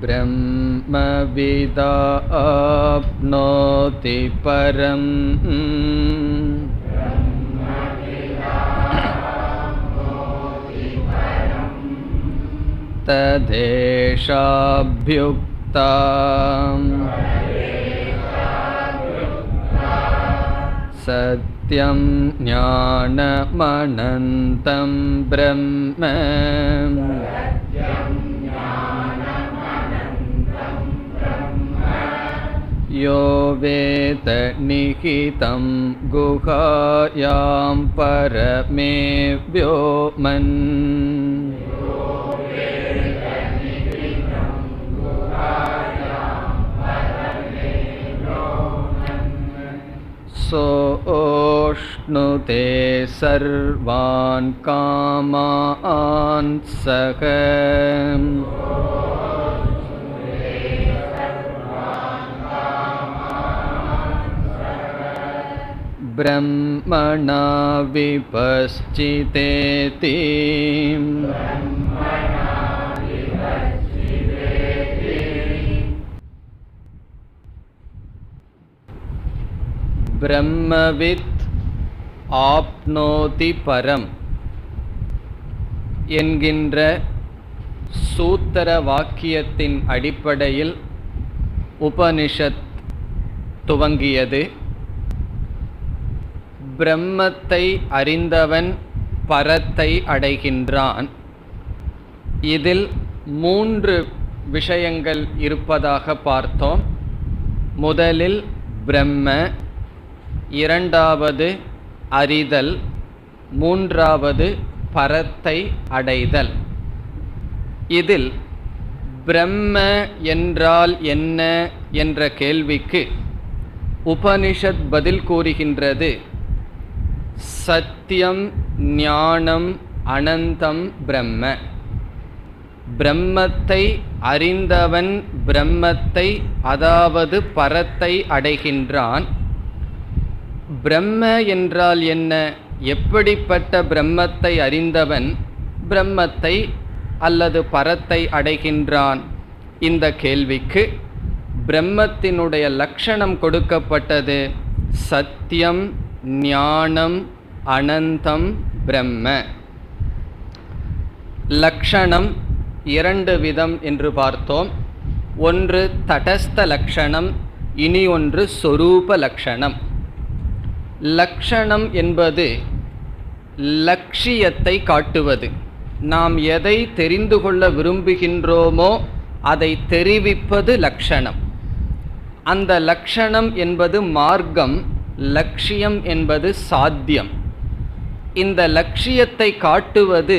ब्रह्मविदाप्नोति परम् तदेशाभ्युक्ता सत्यं ज्ञानमनन्तं ब्रह्म यो वेत्ति निहितं गुहायां परमे व्योमन् सोऽश्नुते सर्वान् कामान् सः ब्रह्मणा विपश्चितेति பிரம்மவித் ஆப்னோதி பரம் என்கின்ற சூத்திர வாக்கியத்தின் அடிப்படையில் உபனிஷத் துவங்கியது. பிரம்மத்தை அறிந்தவன் பரத்தை அடைகின்றான். இதில் 3 விஷயங்கள் இருப்பதாக பார்த்தோம். முதலில் பிரம்ம, இரண்டாவது அறிதல், மூன்றாவது பரத்தை அடைதல். இதில் பிரம்ம என்றால் என்ன என்ற கேள்விக்கு உபனிஷத் பதில் கூறுகின்றது. சத்தியம் ஞானம் அனந்தம் பிரம்ம. பிரம்மத்தை அறிந்தவன் பிரம்மத்தை, அதாவது பரத்தை அடைகின்றான். பிரம்ம என்றால் என்ன? எப்படிப்பட்ட பிரம்மத்தை அறிந்தவன் பிரம்மத்தை அல்லது பரத்தை அடைகின்றான்? இந்த கேள்விக்கு பிரம்மத்தினுடைய லட்சணம் கொடுக்கப்பட்டது. சத்தியம் ஞானம் அனந்தம் பிரம்ம. லட்சணம் 2 விதம் என்று பார்த்தோம். ஒன்று தடஸ்த லட்சணம், இனி ஒன்று சொரூப லட்சணம். லட்சணம் என்பது லட்சியத்தை காட்டுவது. நாம் எதை தெரிந்து கொள்ள விரும்புகின்றோமோ அதை தெரிவிப்பது லட்சணம். அந்த லட்சணம் என்பது மார்க்கம், லட்சியம் என்பது சாத்தியம். இந்த லட்சியத்தை காட்டுவது,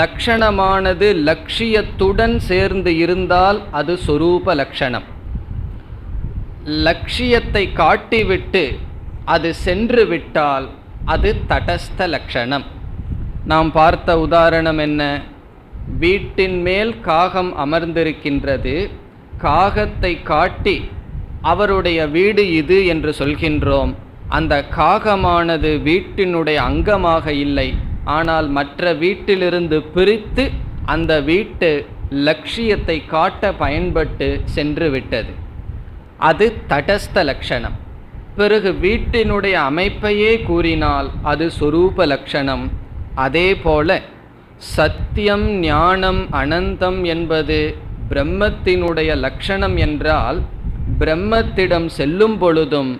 லட்சணமானது லட்சியத்துடன் சேர்ந்து இருந்தால் அது சொரூப லட்சணம். லட்சியத்தை காட்டிவிட்டு அது சென்று விட்டால் அது தடஸ்த லட்சணம். நாம் பார்த்த உதாரணம் என்ன? வீட்டின் மேல் காகம் அமர்ந்திருக்கின்றது. காகத்தை காட்டி அவருடைய வீடு இது என்று சொல்கின்றோம். அந்த காகமானது வீட்டினுடைய அங்கமாக இல்லை, ஆனால் மற்ற வீட்டிலிருந்து பிரித்து அந்த வீட்டு லட்சியத்தை காட்ட பயன்பட்டு சென்று விட்டது. அது தடஸ்த லட்சணம். பிறகு வீட்டினுடைய அமைப்பையே கூறினால் அது சொரூப லட்சணம். அதே போல சத்தியம் ஞானம் அனந்தம் என்பது பிரம்மத்தினுடைய லட்சணம் என்றால், பிரம்மத்திடம் செல்லும் பொழுதும்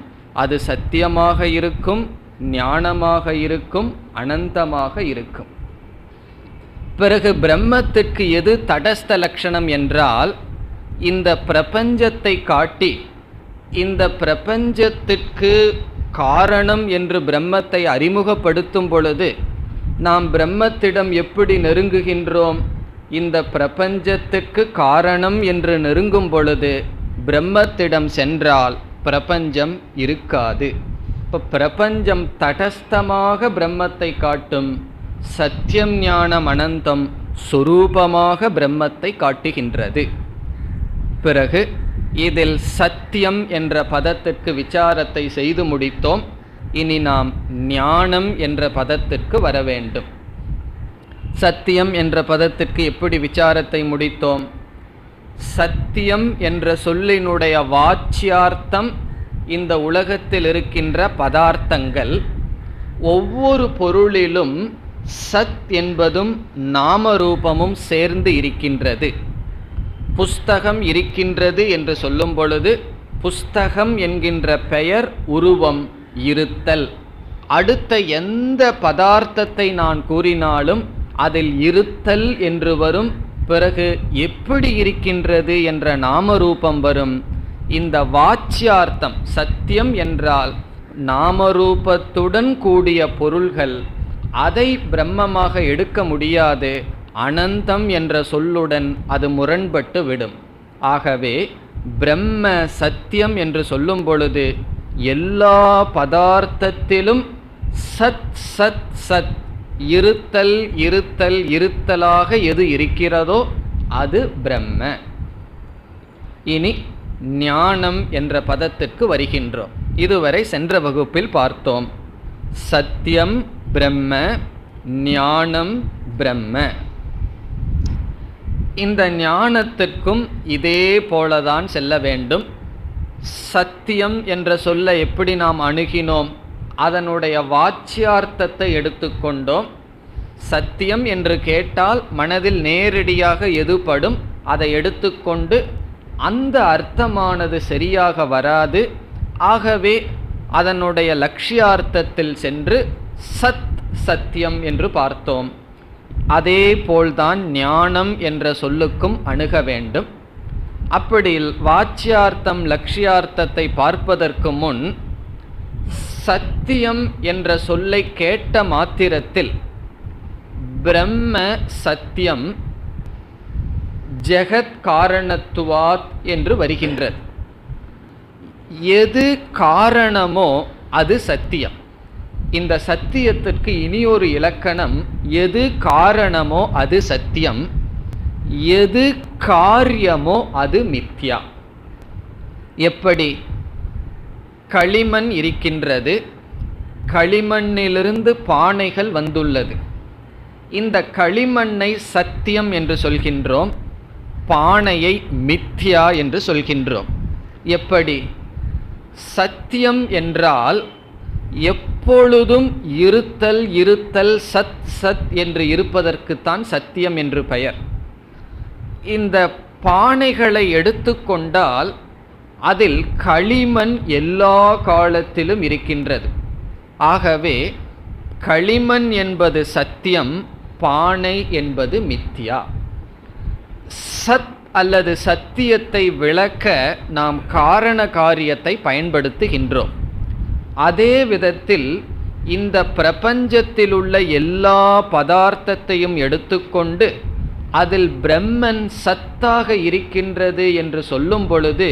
அது சத்தியமாக இருக்கும், ஞானமாக இருக்கும், அனந்தமாக இருக்கும். பிறகு பிரம்மத்திற்கு எது தடஸ்த லட்சணம் என்றால், இந்த பிரபஞ்சத்தை காட்டி இந்த பிரபஞ்சத்திற்கு காரணம் என்று பிரம்மத்தை அறிமுகப்படுத்தும் பொழுது நாம் பிரம்மத்திடம் எப்படி நெருங்குகின்றோம்? இந்த பிரபஞ்சத்திற்கு காரணம் என்று நெருங்கும் பொழுது பிரம்மத்திடம் சென்றால் பிரபஞ்சம் இருக்காது. இப்போ பிரபஞ்சம் தடஸ்தமாக பிரம்மத்தை காட்டும், சத்தியம் ஞானம் அனந்தம் சொரூபமாக பிரம்மத்தை காட்டுகின்றது. பிறகு இதில் சத்தியம் என்ற பதத்திற்கு விசாரத்தை செய்து முடித்தோம். இனி நாம் ஞானம் என்ற பதத்திற்கு வர வேண்டும். சத்தியம் என்ற பதத்திற்கு எப்படி விசாரத்தை முடித்தோம்? சத்தியம் என்ற சொல்லினுடைய வாச்சியார்த்தம் இந்த உலகத்தில் இருக்கின்ற பதார்த்தங்கள். ஒவ்வொரு பொருளிலும் சத் என்பதும் நாமரூபமும் சேர்ந்து இருக்கின்றது. புஸ்தகம் இருக்கின்றது என்று சொல்லும் பொழுது புஸ்தகம் என்கின்ற பெயர் உருவம் இருத்தல். அடுத்த எந்த பதார்த்தத்தை நான் கூறினாலும் அதில் இருத்தல் என்று வரும். பிறகு எப்படி இருக்கின்றது என்ற நாமரூபம் வரும். இந்த வாச்சியார்த்தம் சத்தியம் என்றால் நாமரூபத்துடன் கூடிய பொருள்கள், அதை பிரம்மமாக எடுக்க முடியாது. அனந்தம் என்ற சொல்லுடன் அது முரண்பட்டு விடும். ஆகவே பிரம்ம சத்தியம் என்று சொல்லும் பொழுது எல்லா பதார்த்தத்திலும் சத் சத் சத் இருத்தல் இருத்தல் இருத்தலாக எது இருக்கிறதோ அது பிரம்ம. இனி ஞானம் என்ற பதத்திற்கு வருகின்றோம். இதுவரை சென்ற வகுப்பில் பார்த்தோம். சத்தியம் பிரம்ம, ஞானம் பிரம்ம. இந்த ஞானத்திற்கும் இதே போலதான் செல்ல வேண்டும். சத்தியம் என்ற சொல்லை எப்படி நாம் அணுகினோம்? அதனுடைய வாச்சியார்த்தத்தை எடுத்துக்கொண்டோம். சத்தியம் என்று கேட்டால் மனதில் நேரடியாக எதுபடும் அதை எடுத்துக்கொண்டு அந்த அர்த்தமானது சரியாக வராது. ஆகவே அதனுடைய லட்சியார்த்தத்தில் சென்று சத் சத்தியம் என்று பார்த்தோம். அதே போல்தான் ஞானம் என்ற சொல்லுக்கும் அணுக வேண்டும். அப்படி வாச்சியார்த்தம் லட்சியார்த்தத்தை பார்ப்பதற்கு முன் சத்தியம் என்ற சொல்லை கேட்ட மாத்திரத்தில் பிரம்ம சத்தியம் ஜெகத் காரணத்துவாத் என்று வருகின்றது. எது காரணமோ அது சத்தியம். இந்த சத்தியத்திற்கு இனியொரு இலக்கணம், எது காரணமோ அது சத்தியம், எது காரியமோ அது மித்யா. எப்படி? களிமண் இருக்கின்றது, களிமண்ணிலிருந்து பானைகள் வந்துள்ளது. இந்த களிமண்ணை சத்தியம் என்று சொல்கின்றோம், பானையை மித்யா என்று சொல்கின்றோம். எப்படி? சத்தியம் என்றால் எப்பொழுதும் இருத்தல் இருத்தல் சத் சத் என்று இருப்பதற்குத்தான் சத்தியம் என்று பெயர். இந்த பானைகளை எடுத்துக்கொண்டால் அதில் களிமண் எல்லா காலத்திலும் இருக்கின்றது. ஆகவே களிமண் என்பது சத்தியம், பானை என்பது மித்யா. சத் அல்லது சத்தியத்தை விளக்க நாம் காரண காரியத்தை பயன்படுத்துகின்றோம். அதே விதத்தில் இந்த பிரபஞ்சத்தில் உள்ள எல்லா பதார்த்தத்தையும் எடுத்துக்கொண்டு அதில் பிரம்மன் சத்தாக இருக்கின்றது என்று சொல்லும் பொழுது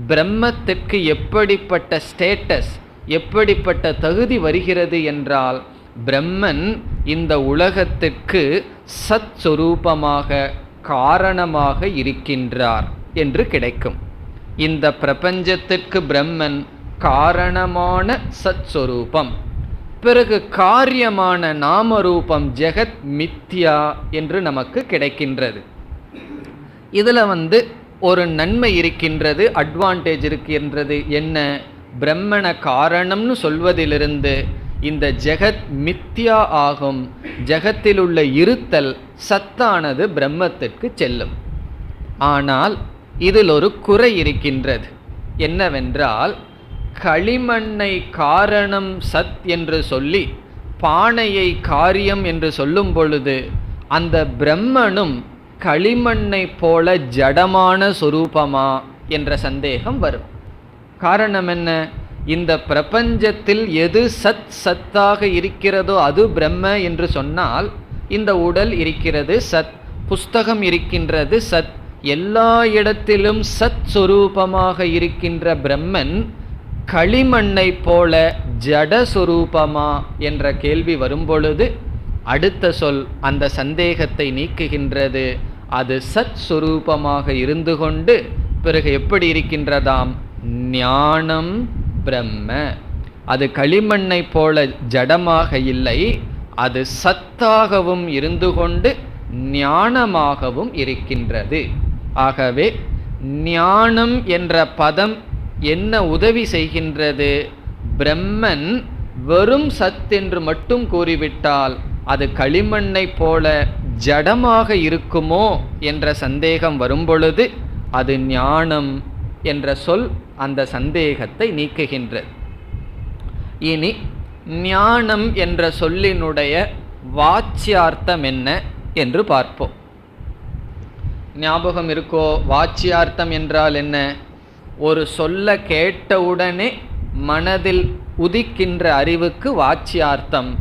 பிரம்மத்திற்கு எப்படிப்பட்ட ஸ்டேட்டஸ், எப்படிப்பட்ட தகுதி வருகிறது என்றால் பிரம்மன் இந்த உலகத்திற்கு சத் சொரூபமாக காரணமாக இருக்கின்றார் என்று கிடைக்கும். இந்த பிரபஞ்சத்திற்கு பிரம்மன் காரணமான சத் சொரூபம். பிறகு காரியமான நாமரூபம் ஜெகத் மித்யா என்று நமக்கு கிடைக்கின்றது. இதில் ஒரு நன்மை இருக்கின்றது, அட்வான்டேஜ் இருக்கின்றது. என்ன? பிரம்மண காரணம்னு சொல்வதிலிருந்து இந்த ஜெகத் மித்யா ஆகும். ஜெகத்தில் உள்ள இருத்தல் சத்தானது பிரம்மத்திற்கு செல்லும். ஆனால் இதில் ஒரு குறை இருக்கின்றது. என்னவென்றால் களிமண்ணை காரணம் சத் என்று சொல்லி பானையை காரியம் என்று சொல்லும் பொழுது அந்த பிரம்மனும் களிமண்ணை போல ஜடமான சொரூபமா என்ற சந்தேகம் வரும். காரணம் என்ன? இந்த பிரபஞ்சத்தில் எது சத் சத்தாக இருக்கிறதோ அது பிரம்ம என்று சொன்னால் இந்த உடல் இருக்கிறது சத், புஸ்தகம் இருக்கின்றது சத், எல்லா இடத்திலும் சத் சொரூபமாக இருக்கின்ற பிரம்மன் களிமண்ணை போல ஜட சொரூபமா என்ற கேள்வி வரும்பொழுது அடுத்த சொல் அந்த சந்தேகத்தை நீக்குகின்றது. அது சத் சொரூபமாக இருந்து கொண்டு பிறகு எப்படி இருக்கின்றதாம்? ஞானம் பிரம்ம. அது களிமண்ணை போல ஜடமாக இல்லை, அது சத்தாகவும் இருந்து கொண்டு ஞானமாகவும் இருக்கின்றது. ஆகவே ஞானம் என்ற பதம் என்ன உதவி செய்கின்றது? பிரம்மன் வெறும் சத் என்று மட்டும் கூறிவிட்டால் அது களிமண்ணை போல ஜடமாக இருக்குமோ என்ற சந்தேகம் வரும்பொழுது அது ஞானம் என்ற சொல் அந்த சந்தேகத்தை நீக்குகின்றது. இனி ஞானம் என்ற சொல்லினுடைய வாச்சியார்த்தம் என்ன என்று பார்ப்போம். ஞாபகம் இருக்கோ? வாச்சியார்த்தம் என்றால் என்ன? ஒரு சொல்ல கேட்டவுடனே மனதில் உதிக்கின்ற அறிவுக்கு வாச்சியார்த்தம்.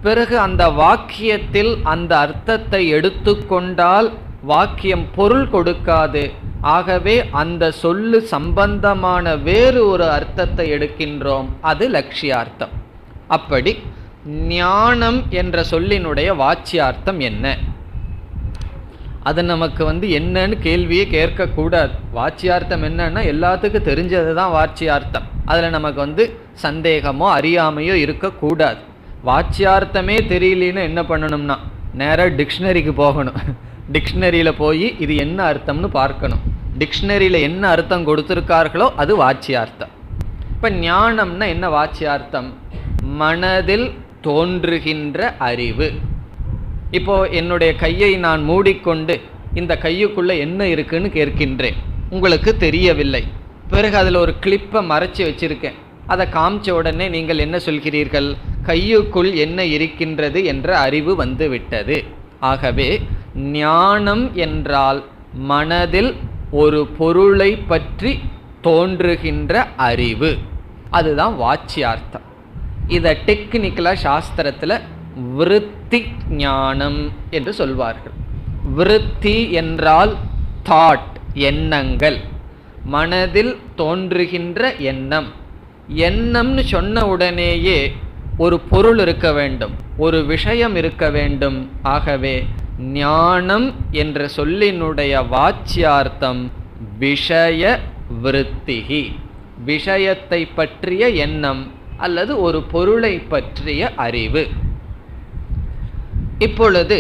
பிறகு அந்த வாக்கியத்தில் அந்த அர்த்தத்தை எடுத்துக்கொண்டால் வாக்கியம் பொருள் கொடுக்காது. ஆகவே அந்த சொல்லு சம்பந்தமான வேறு ஒரு அர்த்தத்தை எடுக்கின்றோம், அது லட்சியார்த்தம். அப்படி ஞானம் என்ற சொல்லினுடைய வாச்சியார்த்தம் என்ன? அது நமக்கு என்னன்னு கேள்வியே கேட்கக்கூடாது. வாச்சியார்த்தம் என்னன்னா எல்லாத்துக்கும் தெரிஞ்சது தான் வாச்சியார்த்தம். அதில் நமக்கு சந்தேகமோ அறியாமையோ இருக்கக்கூடாது. வாச்சியார்த்தமே தெரியலன்னு என்ன பண்ணணும்னா நேராக டிக்ஷனரிக்கு போகணும். டிக்ஷனரியில் போய் இது என்ன அர்த்தம்னு பார்க்கணும். டிக்ஷனரியில் என்ன அர்த்தம் கொடுத்துருக்கார்களோ அது வாச்சியார்த்தம். இப்போ ஞானம்னா என்ன வாச்சியார்த்தம்? மனதில் தோன்றுகின்ற அறிவு. இப்போ என்னுடைய கையை நான் மூடிக்கொண்டு இந்த கையுக்குள்ளே என்ன இருக்குன்னு கேட்கின்றேன், உங்களுக்கு தெரியவில்லை. பிறகு அதில் ஒரு கிளிப்பை மறைச்சி வச்சிருக்கேன், அதை காமிச்ச உடனே நீங்கள் என்ன சொல்கிறீர்கள்? கையுக்குள் என்ன இருக்கின்றது என்ற அறிவு வந்து விட்டது. ஆகவே ஞானம் என்றால் மனதில் ஒரு பொருளை பற்றி தோன்றுகின்ற அறிவு, அதுதான் வாச்சியார்த்தம். இதை டெக்னிக்கலாக சாஸ்திரத்தில் விருத்தி ஞானம் என்று சொல்வார்கள். விருத்தி என்றால் தாட், எண்ணங்கள், மனதில் தோன்றுகின்ற எண்ணம். எண்ணம்னு சொன்ன உடனேயே ஒரு பொருள் இருக்க வேண்டும், ஒரு விஷயம் இருக்க வேண்டும். ஆகவே ஞானம் என்ற சொல்லினுடைய வாச்சியார்த்தம் விஷய விருத்திகி, விஷயத்தை பற்றிய எண்ணம் அல்லது ஒரு பொருளை பற்றிய அறிவு. இப்பொழுது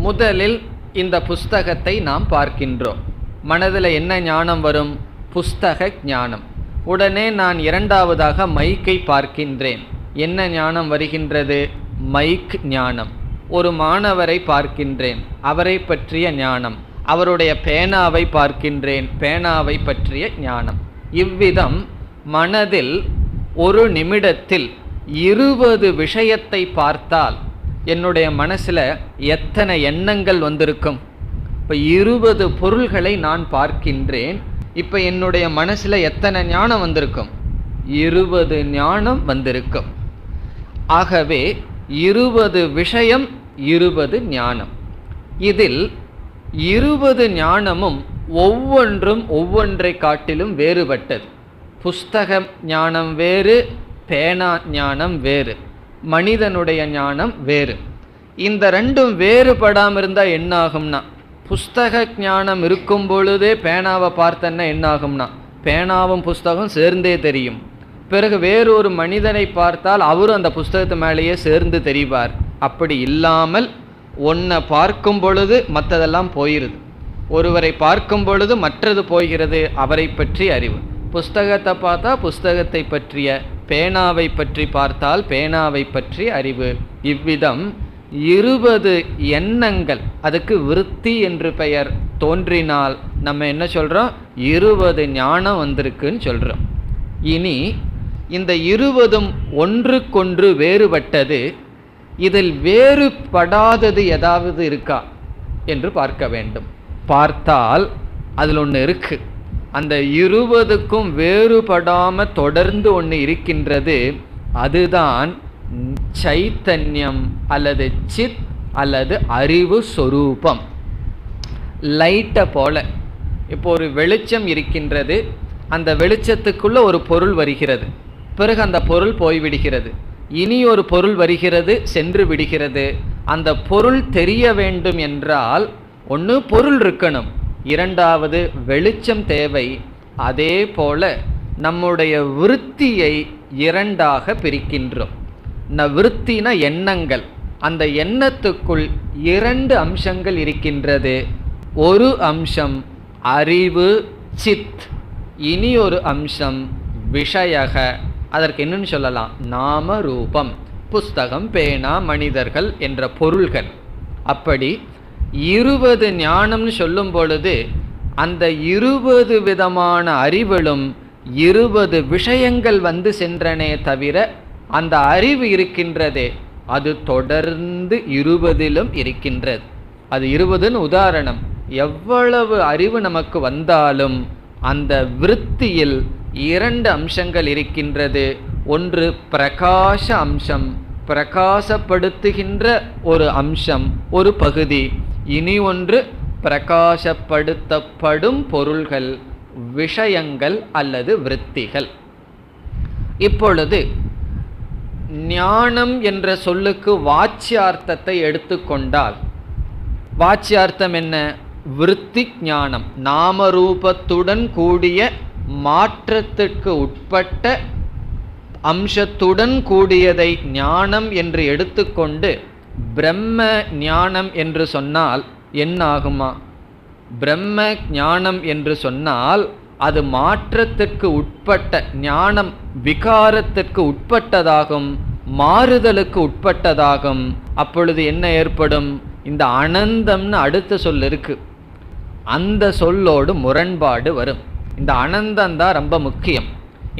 முதலில் இந்த புஸ்தகத்தை நாம் பார்க்கின்றோம். மனதில் என்ன ஞானம் வரும்? புஸ்தக ஞானம். உடனே நான் இரண்டாவதாக மைக்கை பார்க்கின்றேன். என்ன ஞானம் வருகின்றது? மைக் ஞானம். ஒரு மாணவரை பார்க்கின்றேன், அவரை பற்றிய ஞானம். அவருடைய பேனாவை பார்க்கின்றேன், பேனாவை பற்றிய ஞானம். இவ்விதம் மனதில் ஒரு நிமிடத்தில் 20 விஷயத்தை பார்த்தால் என்னுடைய மனசில் எத்தனை எண்ணங்கள் வந்திருக்கும்? இப்போ 20 பொருள்களை நான் பார்க்கின்றேன். இப்போ என்னுடைய மனசில் எத்தனை ஞானம் வந்திருக்கும்? 20 ஞானம் வந்திருக்கும். ஆகவே 20 விஷயம் 20 ஞானம். இதில் 20 ஞானமும் ஒவ்வொன்றும் ஒவ்வொன்றை காட்டிலும் வேறுபட்டது. புஸ்தக ஞானம் வேறு, பேனா ஞானம் வேறு, மனிதனுடைய ஞானம் வேறு. இந்த ரெண்டும் வேறுபடாமல் இருந்தால் என்ன ஆகும்னா, புஸ்தக ஞானம் இருக்கும் பொழுதே பேனாவை பார்த்தன்னா என்ன ஆகும்னா பேனாவும் புஸ்தகம் சேர்ந்தே தெரியும். பிறகு வேறொரு மனிதனை பார்த்தால் அவரும் அந்த புஸ்தகத்து மேலேயே சேர்ந்து தெரிவார். அப்படி இல்லாமல் ஒன்றை பார்க்கும் பொழுது மற்றதெல்லாம் போயிடுது, ஒருவரை பார்க்கும் பொழுது மற்றது போகிறது, அவரை பற்றி அறிவு. புஸ்தகத்தை பார்த்தா புஸ்தகத்தை பற்றிய, பேனாவை பற்றி பார்த்தால் பேனாவை பற்றி அறிவு. இவ்விதம் 20 எண்ணங்கள், அதுக்கு விருத்தி என்று பெயர், தோன்றினால் நம்ம என்ன சொல்கிறோம்? 20 ஞானம் வந்திருக்குன்னு சொல்கிறோம். இனி இந்த 20ம் ஒன்றுக்கொன்று வேறுபட்டது. இதில் வேறுபடாதது ஏதாவது இருக்கா என்று பார்க்க வேண்டும். பார்த்தால் அதில் ஒன்று இருக்கு. அந்த 20க்கும் வேறுபடாமல் தொடர்ந்து ஒன்று இருக்கின்றது. அதுதான் சைத்தன்யம் அல்லது சித் அல்லது அறிவு சொரூபம். லைட்டை போல இப்போ ஒரு வெளிச்சம் இருக்கின்றது, அந்த வெளிச்சத்துக்குள்ள ஒரு பொருள் வருகிறது, பிறகு அந்த பொருள் போய்விடுகிறது, இனி ஒரு பொருள் வருகிறது, சென்று விடுகிறது. அந்த பொருள் தெரிய வேண்டும் என்றால் ஒன்று பொருள் இருக்கணும், இரண்டாவது வெளிச்சம் தேவை. அதே போல நம்முடைய விருத்தியை இரண்டாக பிரிக்கின்றோம். விருத்தின எண்ணங்கள், அந்த எண்ணத்துக்குள் 2 அம்சங்கள் இருக்கின்றது. ஒரு அம்சம் அறிவு சித், இனி ஒரு அம்சம் விஷயக, அதற்கு என்னன்னு சொல்லலாம், நாம ரூபம், புஸ்தகம், பேனா, மனிதர்கள் என்ற பொருள்கள். அப்படி 20 ஞானம்னு சொல்லும் பொழுது அந்த 20 விதமான அறிவிலும் 20 விஷயங்கள் வந்து சென்றனே தவிர அந்த அறிவு இருக்கின்றதே அது தொடர்ந்து 20லும் இருக்கின்றது. அது 20ன்னு உதாரணம். எவ்வளவு அறிவு நமக்கு வந்தாலும் அந்த விருத்தியில் 2 அம்சங்கள் இருக்கின்றது. ஒன்று பிரகாச அம்சம், பிரகாசப்படுத்துகின்ற ஒரு அம்சம், ஒரு பகுதி. இனி ஒன்று பிரகாசப்படுத்தப்படும் பொருள்கள், விஷயங்கள் அல்லது விருத்திகள். இப்பொழுது ஞானம் என்ற சொல்லுக்கு வாச்சியார்த்தத்தை எடுத்துக்கொண்டால், வாச்சியார்த்தம் என்ன? விருத்தி ஞானம், நாமரூபத்துடன் கூடிய மாற்றத்திற்கு உட்பட்ட அம்சத்துடன் கூடியதை ஞானம் என்று எடுத்துக்கொண்டு பிரம்ம ஞானம் என்று சொன்னால் என்ன ஆகுமா? பிரம்ம ஞானம் என்று சொன்னால் அது மாற்றத்திற்கு உட்பட்ட ஞானம், விகாரத்திற்கு உட்பட்டதாகும், மாறுதலுக்கு உட்பட்டதாகும். அப்பொழுது என்ன ஏற்படும்? இந்த அனந்தம்னு அடுத்த சொல் இருக்கு, அந்த சொல்லோடு முரண்பாடு வரும். இந்த அனந்தம் தான் ரொம்ப முக்கியம்.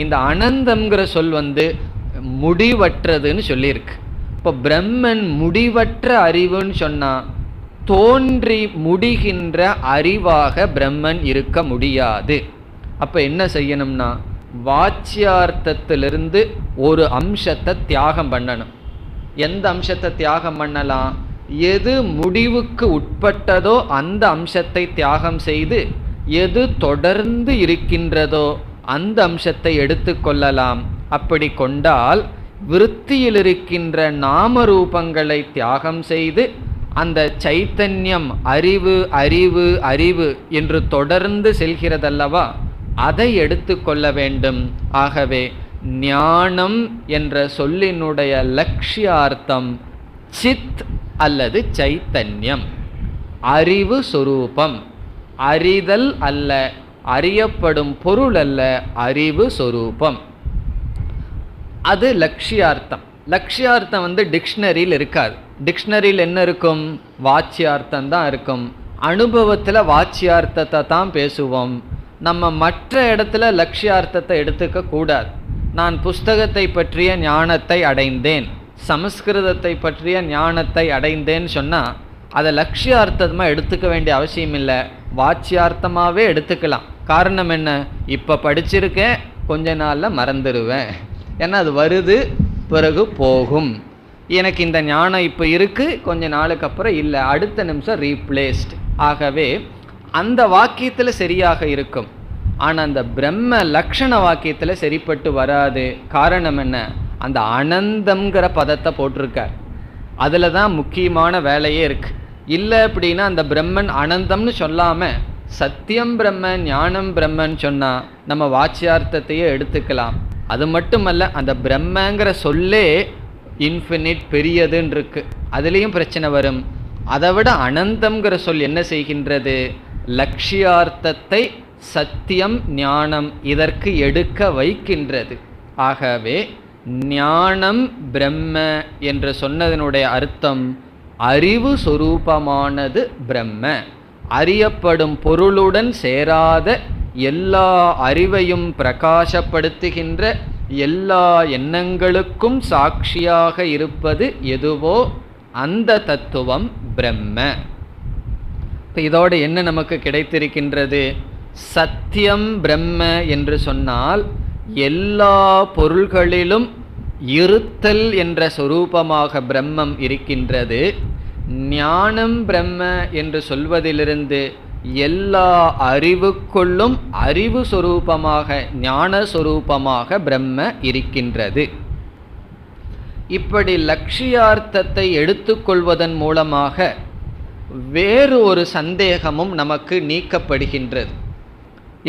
இந்த அனந்தம்ங்கிற சொல் முடிவற்றதுன்னு சொல்லியிருக்கு. இப்போ பிரம்மன் முடிவற்ற அறிவுன்னு சொன்னா தோன்றி முடிகின்ற அறிவாக பிரம்மன் இருக்க முடியாது. அப்ப என்ன செய்யணும்னா வாச்சியார்த்தத்திலிருந்து ஒரு அம்சத்தை தியாகம் பண்ணணும். எந்த அம்சத்தை தியாகம் பண்ணலாம்? எது முடிவுக்கு உட்பட்டதோ அந்த அம்சத்தை தியாகம் செய்து, எது தொடர்ந்து இருக்கின்றதோ அந்த அம்சத்தை எடுத்து கொள்ளலாம். அப்படி கொண்டால் விருத்தியில் இருக்கின்ற நாம ரூபங்களை தியாகம் செய்து அந்த சைத்தன்யம் அறிவு அறிவு அறிவு என்று தொடர்ந்து செல்கிறதல்லவா, அதை எடுத்து கொள்ள வேண்டும். ஆகவே ஞானம் என்ற சொல்லினுடைய லட்சியார்த்தம் சித் அல்லது சைத்தன்யம், அறிவு சொரூபம். அறிதல் அல்ல, அறியப்படும் பொருள் அல்ல, அறிவு சொரூபம். அது லட்சியார்த்தம். லட்சியார்த்தம் டிக்ஷனரியில் இருக்காது. டிக்ஷனரியில் என்ன இருக்கும்? வாச்சியார்த்தம் தான் இருக்கும். அனுபவத்தில் வாச்சியார்த்தத்தை தான் பேசுவோம். நம்ம மற்ற இடத்துல லட்சியார்த்தத்தை எடுத்துக்க கூடாது. நான் புஸ்தகத்தை பற்றிய ஞானத்தை அடைந்தேன், சமஸ்கிருதத்தை பற்றிய ஞானத்தை அடைந்தேன்னு சொன்னால் அதை லட்சியார்த்தமாக எடுத்துக்க வேண்டிய அவசியம் இல்லை, வாச்சியார்த்தமாகவே எடுத்துக்கலாம். காரணம் என்ன? இப்போ படிச்சிருக்கேன், கொஞ்ச நாளில் மறந்துடுவேன், ஏன்னா அது வருது பிறகு போகும். எனக்கு இந்த ஞானம் இப்போ இருக்குது, கொஞ்ச நாளுக்கு அப்புறம் இல்லை, அடுத்த நிமிஷம் ரீப்ளேஸ்ட். ஆகவே அந்த வாக்கியத்தில் சரியாக இருக்கும். ஆனால் அந்த பிரம்ம லக்ஷண வாக்கியத்தில் சரிப்பட்டு வராது. காரணம் என்ன? அந்த அனந்தம்ங்கிற பதத்தை போட்டிருக்கார், அதில் தான் முக்கியமான வேலையே இருக்கு. இல்லை அப்படின்னா அந்த பிரம்மன் அனந்தம்னு சொல்லாமல் சத்தியம் பிரம்ம ஞானம் பிரம்மன் சொன்னால் நம்ம வாச்சியார்த்தத்தையே எடுத்துக்கலாம். அது மட்டுமல்ல, அந்த பிரம்மங்கிற சொல்லே இன்ஃபினிட் பெரியதுன்னு இருக்கு, அதுலேயும் பிரச்சனை வரும். அதை விட அனந்தம்ங்கிற சொல் என்ன செய்கின்றது? லட்சியார்த்தத்தை சத்தியம் ஞானம் இதற்கு எடுக்க வைக்கின்றது. ஆகவே ஞானம் பிரம்ம என்று சொன்னதனுடைய அர்த்தம் அறிவு சொரூபமானது பிரம்ம. அறியப்படும் பொருளுடன் சேராத எல்லா அறிவையும் பிரகாசப்படுத்துகின்ற எல்லா எண்ணங்களுக்கும் சாட்சியாக இருப்பது எதுவோ அந்த தத்துவம் பிரம்ம. இதோடு என்ன நமக்கு கிடைத்திருக்கின்றது? சத்தியம் பிரம்ம என்று சொன்னால் எல்லா பொருள்களிலும் இருத்தல் என்ற சொரூபமாக பிரம்மம் இருக்கின்றது. ஞானம் பிரம்ம என்று சொல்வதிலிருந்து எல்லா அறிவுக்குள்ளும் அறிவு சொரூபமாக ஞான சொரூபமாக பிரம்ம இருக்கின்றது. இப்படி லட்சியார்த்தத்தை எடுத்துக்கொள்வதன் மூலமாக வேறு ஒரு சந்தேகமும் நமக்கு நீக்கப்படுகின்றது.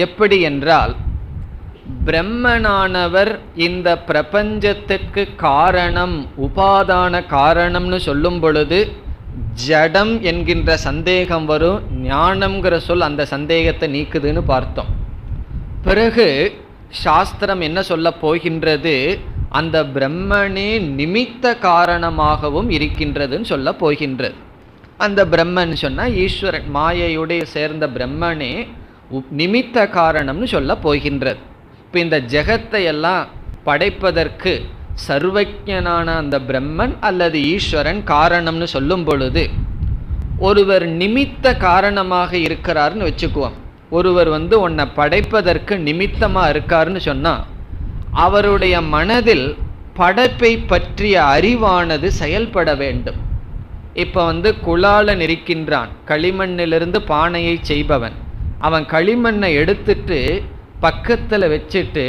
எப்படி என்றால், பிரம்மனானவர் இந்த பிரபஞ்சத்திற்கு காரணம், உபாதான காரணம்னு சொல்லும் பொழுது ஜடம் என்கின்ற சந்தேகம் வரும், ஞானம்ங்கிற சொல் அந்த சந்தேகத்தை நீக்குதுன்னு பார்த்தோம். பிறகு சாஸ்திரம் என்ன சொல்ல போகின்றது, அந்த பிரம்மனே நிமித்த காரணமாகவும் இருக்கின்றதுன்னு சொல்ல போகின்றது. அந்த பிரம்மன் சொன்னால் ஈஸ்வரன், மாயையுடைய சேர்ந்த பிரம்மனே நிமித்த காரணம்னு சொல்ல போகின்றது. இப்போ இந்த ஜெகத்தை எல்லாம் படைப்பதற்கு சர்வஜனான அந்த பிரம்மன் அல்லது ஈஸ்வரன் காரணம்னு சொல்லும் பொழுது, ஒருவர் நிமித்த காரணமாக இருக்கிறார்னு வச்சுக்குவோம். ஒருவர் உன்னை படைப்பதற்கு நிமித்தமாக இருக்காருன்னு சொன்னால், அவருடைய மனதில் படைப்பை பற்றிய அறிவானது செயல்பட வேண்டும். இப்போ குலாலன் இருக்கின்றான், களிமண்ணிலிருந்து பானையை செய்பவன். அவன் களிமண்ணை எடுத்துட்டு பக்கத்தில் வச்சுட்டு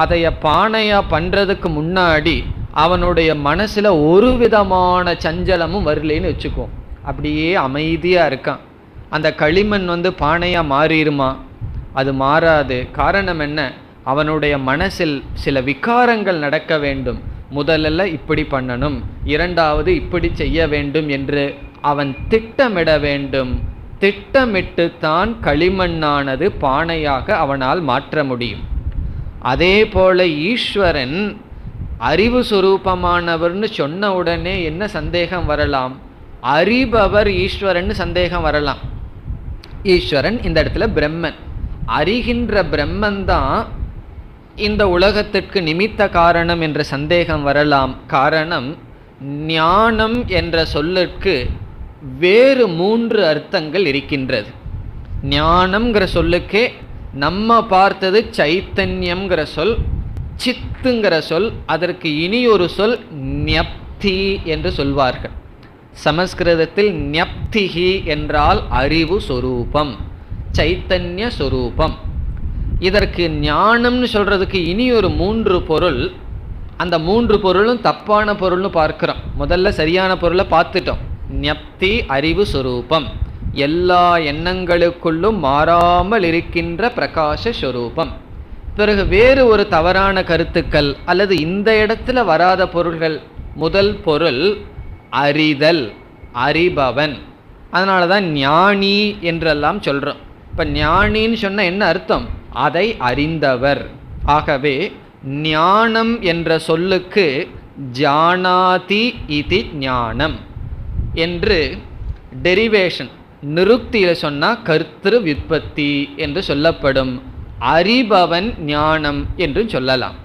அதைய பானையாக பண்ணுறதுக்கு முன்னாடி அவனுடைய மனசில் ஒரு விதமான சஞ்சலமும் வரலேன்னு வச்சுக்குவோம். அப்படியே அமைதியாக இருக்கான். அந்த களிமண் பானையாக மாறிடுமா? அது மாறாது. காரணம் என்ன? அவனுடைய மனசில் சில விகாரங்கள் நடக்க வேண்டும். முதல்ல இப்படி பண்ணணும், இரண்டாவது இப்படி செய்ய வேண்டும் என்று அவன் திட்டமிட வேண்டும். திட்டமிட்டு தான் களிமண்ணானது பானையாக அவனால் மாற்ற முடியும். அதே போல ஈஸ்வரன் அறிவு சுரூபமானவர்னு சொன்ன உடனே என்ன சந்தேகம் வரலாம்? அறிபவர் ஈஸ்வரன் சந்தேகம் வரலாம். ஈஸ்வரன் இந்த இடத்துல பிரம்மன், அறிகின்ற பிரம்மன் தான் இந்த உலகத்திற்கு நிமித்த காரணம் என்ற சந்தேகம் வரலாம். காரணம், ஞானம் என்ற சொல்லுக்கு வேறு 3 அர்த்தங்கள் இருக்கின்றது. ஞானம்ங்கிற சொல்லுக்கே நம்ம பார்த்தது சைத்தன்யம்ங்கிற சொல், சித்துங்கிற சொல். அதற்கு இனி ஒரு சொல் ஞப்தி என்று சொல்வார்கள். சமஸ்கிருதத்தில் ஞப்திஹி என்றால் அறிவு சொரூபம், சைத்தன்ய சொரூபம். இதற்கு ஞானம்னு சொல்றதுக்கு இனி ஒரு 3 பொருள். அந்த 3 பொருளும் தப்பான பொருள்னு பார்க்கிறோம். முதல்ல சரியான பொருளை பார்த்துட்டோம். ஞப்தி அறிவு சொரூபம், எல்லா எண்ணங்களுக்குள்ளும் மாறாமல் இருக்கின்ற பிரகாச சொரூபம். பிறகு வேறு ஒரு தவறான கருத்துக்கள் அல்லது இந்த இடத்துல வராத பொருள்கள். முதல் பொருள் அறிதல், அறிபவன். அதனால தான் ஞானி என்றெல்லாம் சொல்கிறோம். இப்போ ஞானின்னு சொன்ன என்ன அர்த்தம்? அதை அறிந்தவர். ஆகவே ஞானம் என்ற சொல்லுக்கு ஜானாதி இதி ஞானம் என்று டெரிவேஷன், நிருக்தியில் சொன்னால் கர்த்திரு விற்பத்தி என்று சொல்லப்படும். அறிபவன் ஞானம் என்று சொல்லலாம்.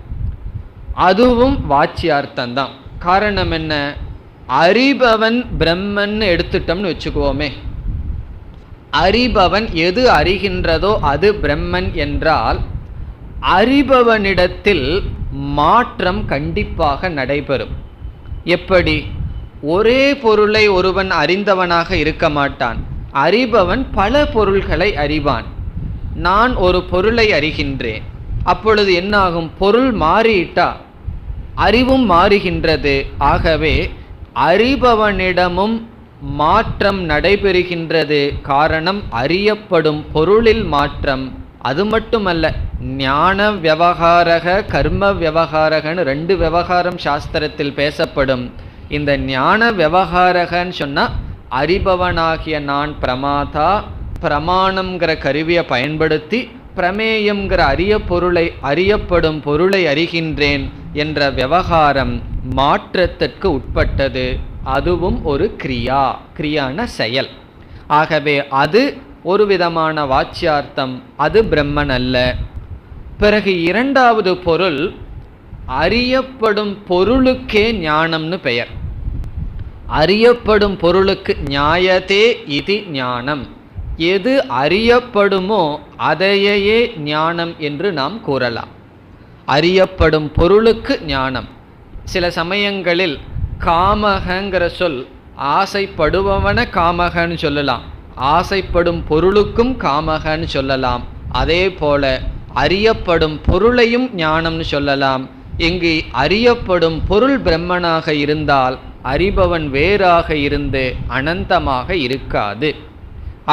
அதுவும் வாச்சியார்த்தம்தான். காரணம் என்ன? அறிபவன் பிரம்மன் எடுத்துட்டோம்னு வச்சுக்குவோமே. அறிபவன் எது அறிகின்றதோ அது பிரம்மன் என்றால், அறிபவனிடத்தில் மாற்றம் கண்டிப்பாக நடைபெறும். எப்படி? ஒரே பொருளை ஒருவன் அறிந்தவனாக இருக்க மாட்டான். அறிபவன் பல பொருள்களை அறிவான். நான் ஒரு பொருளை அறிகின்றேன், அப்பொழுது என்னாகும்? பொருள் மாறிட்டா அறிவும் மாறுகின்றது. ஆகவே அறிபவனிடமும் மாற்றம் நடைபெறுகின்றது. காரணம், அறியப்படும் பொருளில் மாற்றம். அது மட்டுமல்ல, ஞான விவகாரக கர்ம விவகாரகன்னு 2 விவகாரம் சாஸ்திரத்தில் பேசப்படும். இந்த ஞான விவகாரகன்னு சொன்னால் அறிபவனாகிய நான் பிரமாதா, பிரமாணம்ங்கிற கருவியை பயன்படுத்தி பிரமேயம்ங்கிற அறியப்படும் பொருளை அறிகின்றேன் என்ற விவகாரம் மாற்றத்திற்கு உட்பட்டது. அதுவும் ஒரு கிரியான செயல். ஆகவே அது ஒரு விதமான வாச்சியார்த்தம். அது பிரம்மன் அல்ல. பிறகு இரண்டாவது பொருள், அறியப்படும் பொருளுக்கே ஞானம்னு பெயர். அறியப்படும் பொருளுக்கு ஞாயதே இது ஞானம். எது அறியப்படுமோ அதையே ஞானம் என்று நாம் கூறலாம். அறியப்படும் பொருளுக்கு ஞானம். சில சமயங்களில் காமகங்கிற சொல் ஆசைப்படுபவன காமகன்னு சொல்லலாம், ஆசைப்படும் பொருளுக்கும் காமகன்னு சொல்லலாம். அதே போல அறியப்படும் பொருளையும் ஞானம்னு சொல்லலாம். இங்கு அறியப்படும் பொருள் பிரம்மனாக இருந்தால் அறிபவன் வேறாக இருந்து அனந்தமாக இருக்காது.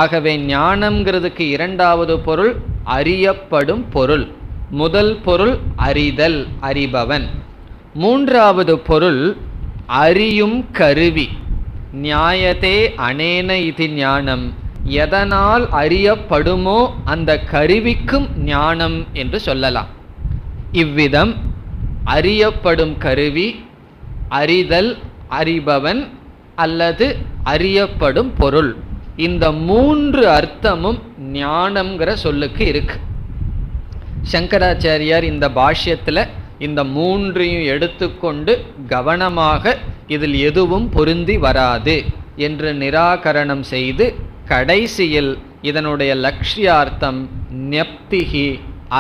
ஆகவே ஞானம்ங்கிறதுக்கு இரண்டாவது பொருள் அறியப்படும் பொருள். முதல் பொருள் அறிதல், அறிபவன். மூன்றாவது பொருள் அறியும் கருவி. ஞாயதே அனேன இது ஞானம், எதனால் அறியப்படுமோ அந்த கருவிக்கும் ஞானம் என்று சொல்லலாம். இவ்விதம் அறியப்படும் கருவி, அறிதல், அறிபவன் அல்லது அறியப்படும் பொருள், இந்த 3 அர்த்தமும் ஞானம்ங்கிற சொல்லுக்கு இருக்கு. சங்கராச்சாரியார் இந்த பாஷ்யத்தில் இந்த 3ஐயும் எடுத்துக்கொண்டு கவனமாக இதில் எதுவும் பொருந்தி வராது என்று நிராகரணம் செய்து கடைசியில் இதனுடைய லட்சியார்த்தம் ஞப்திகி,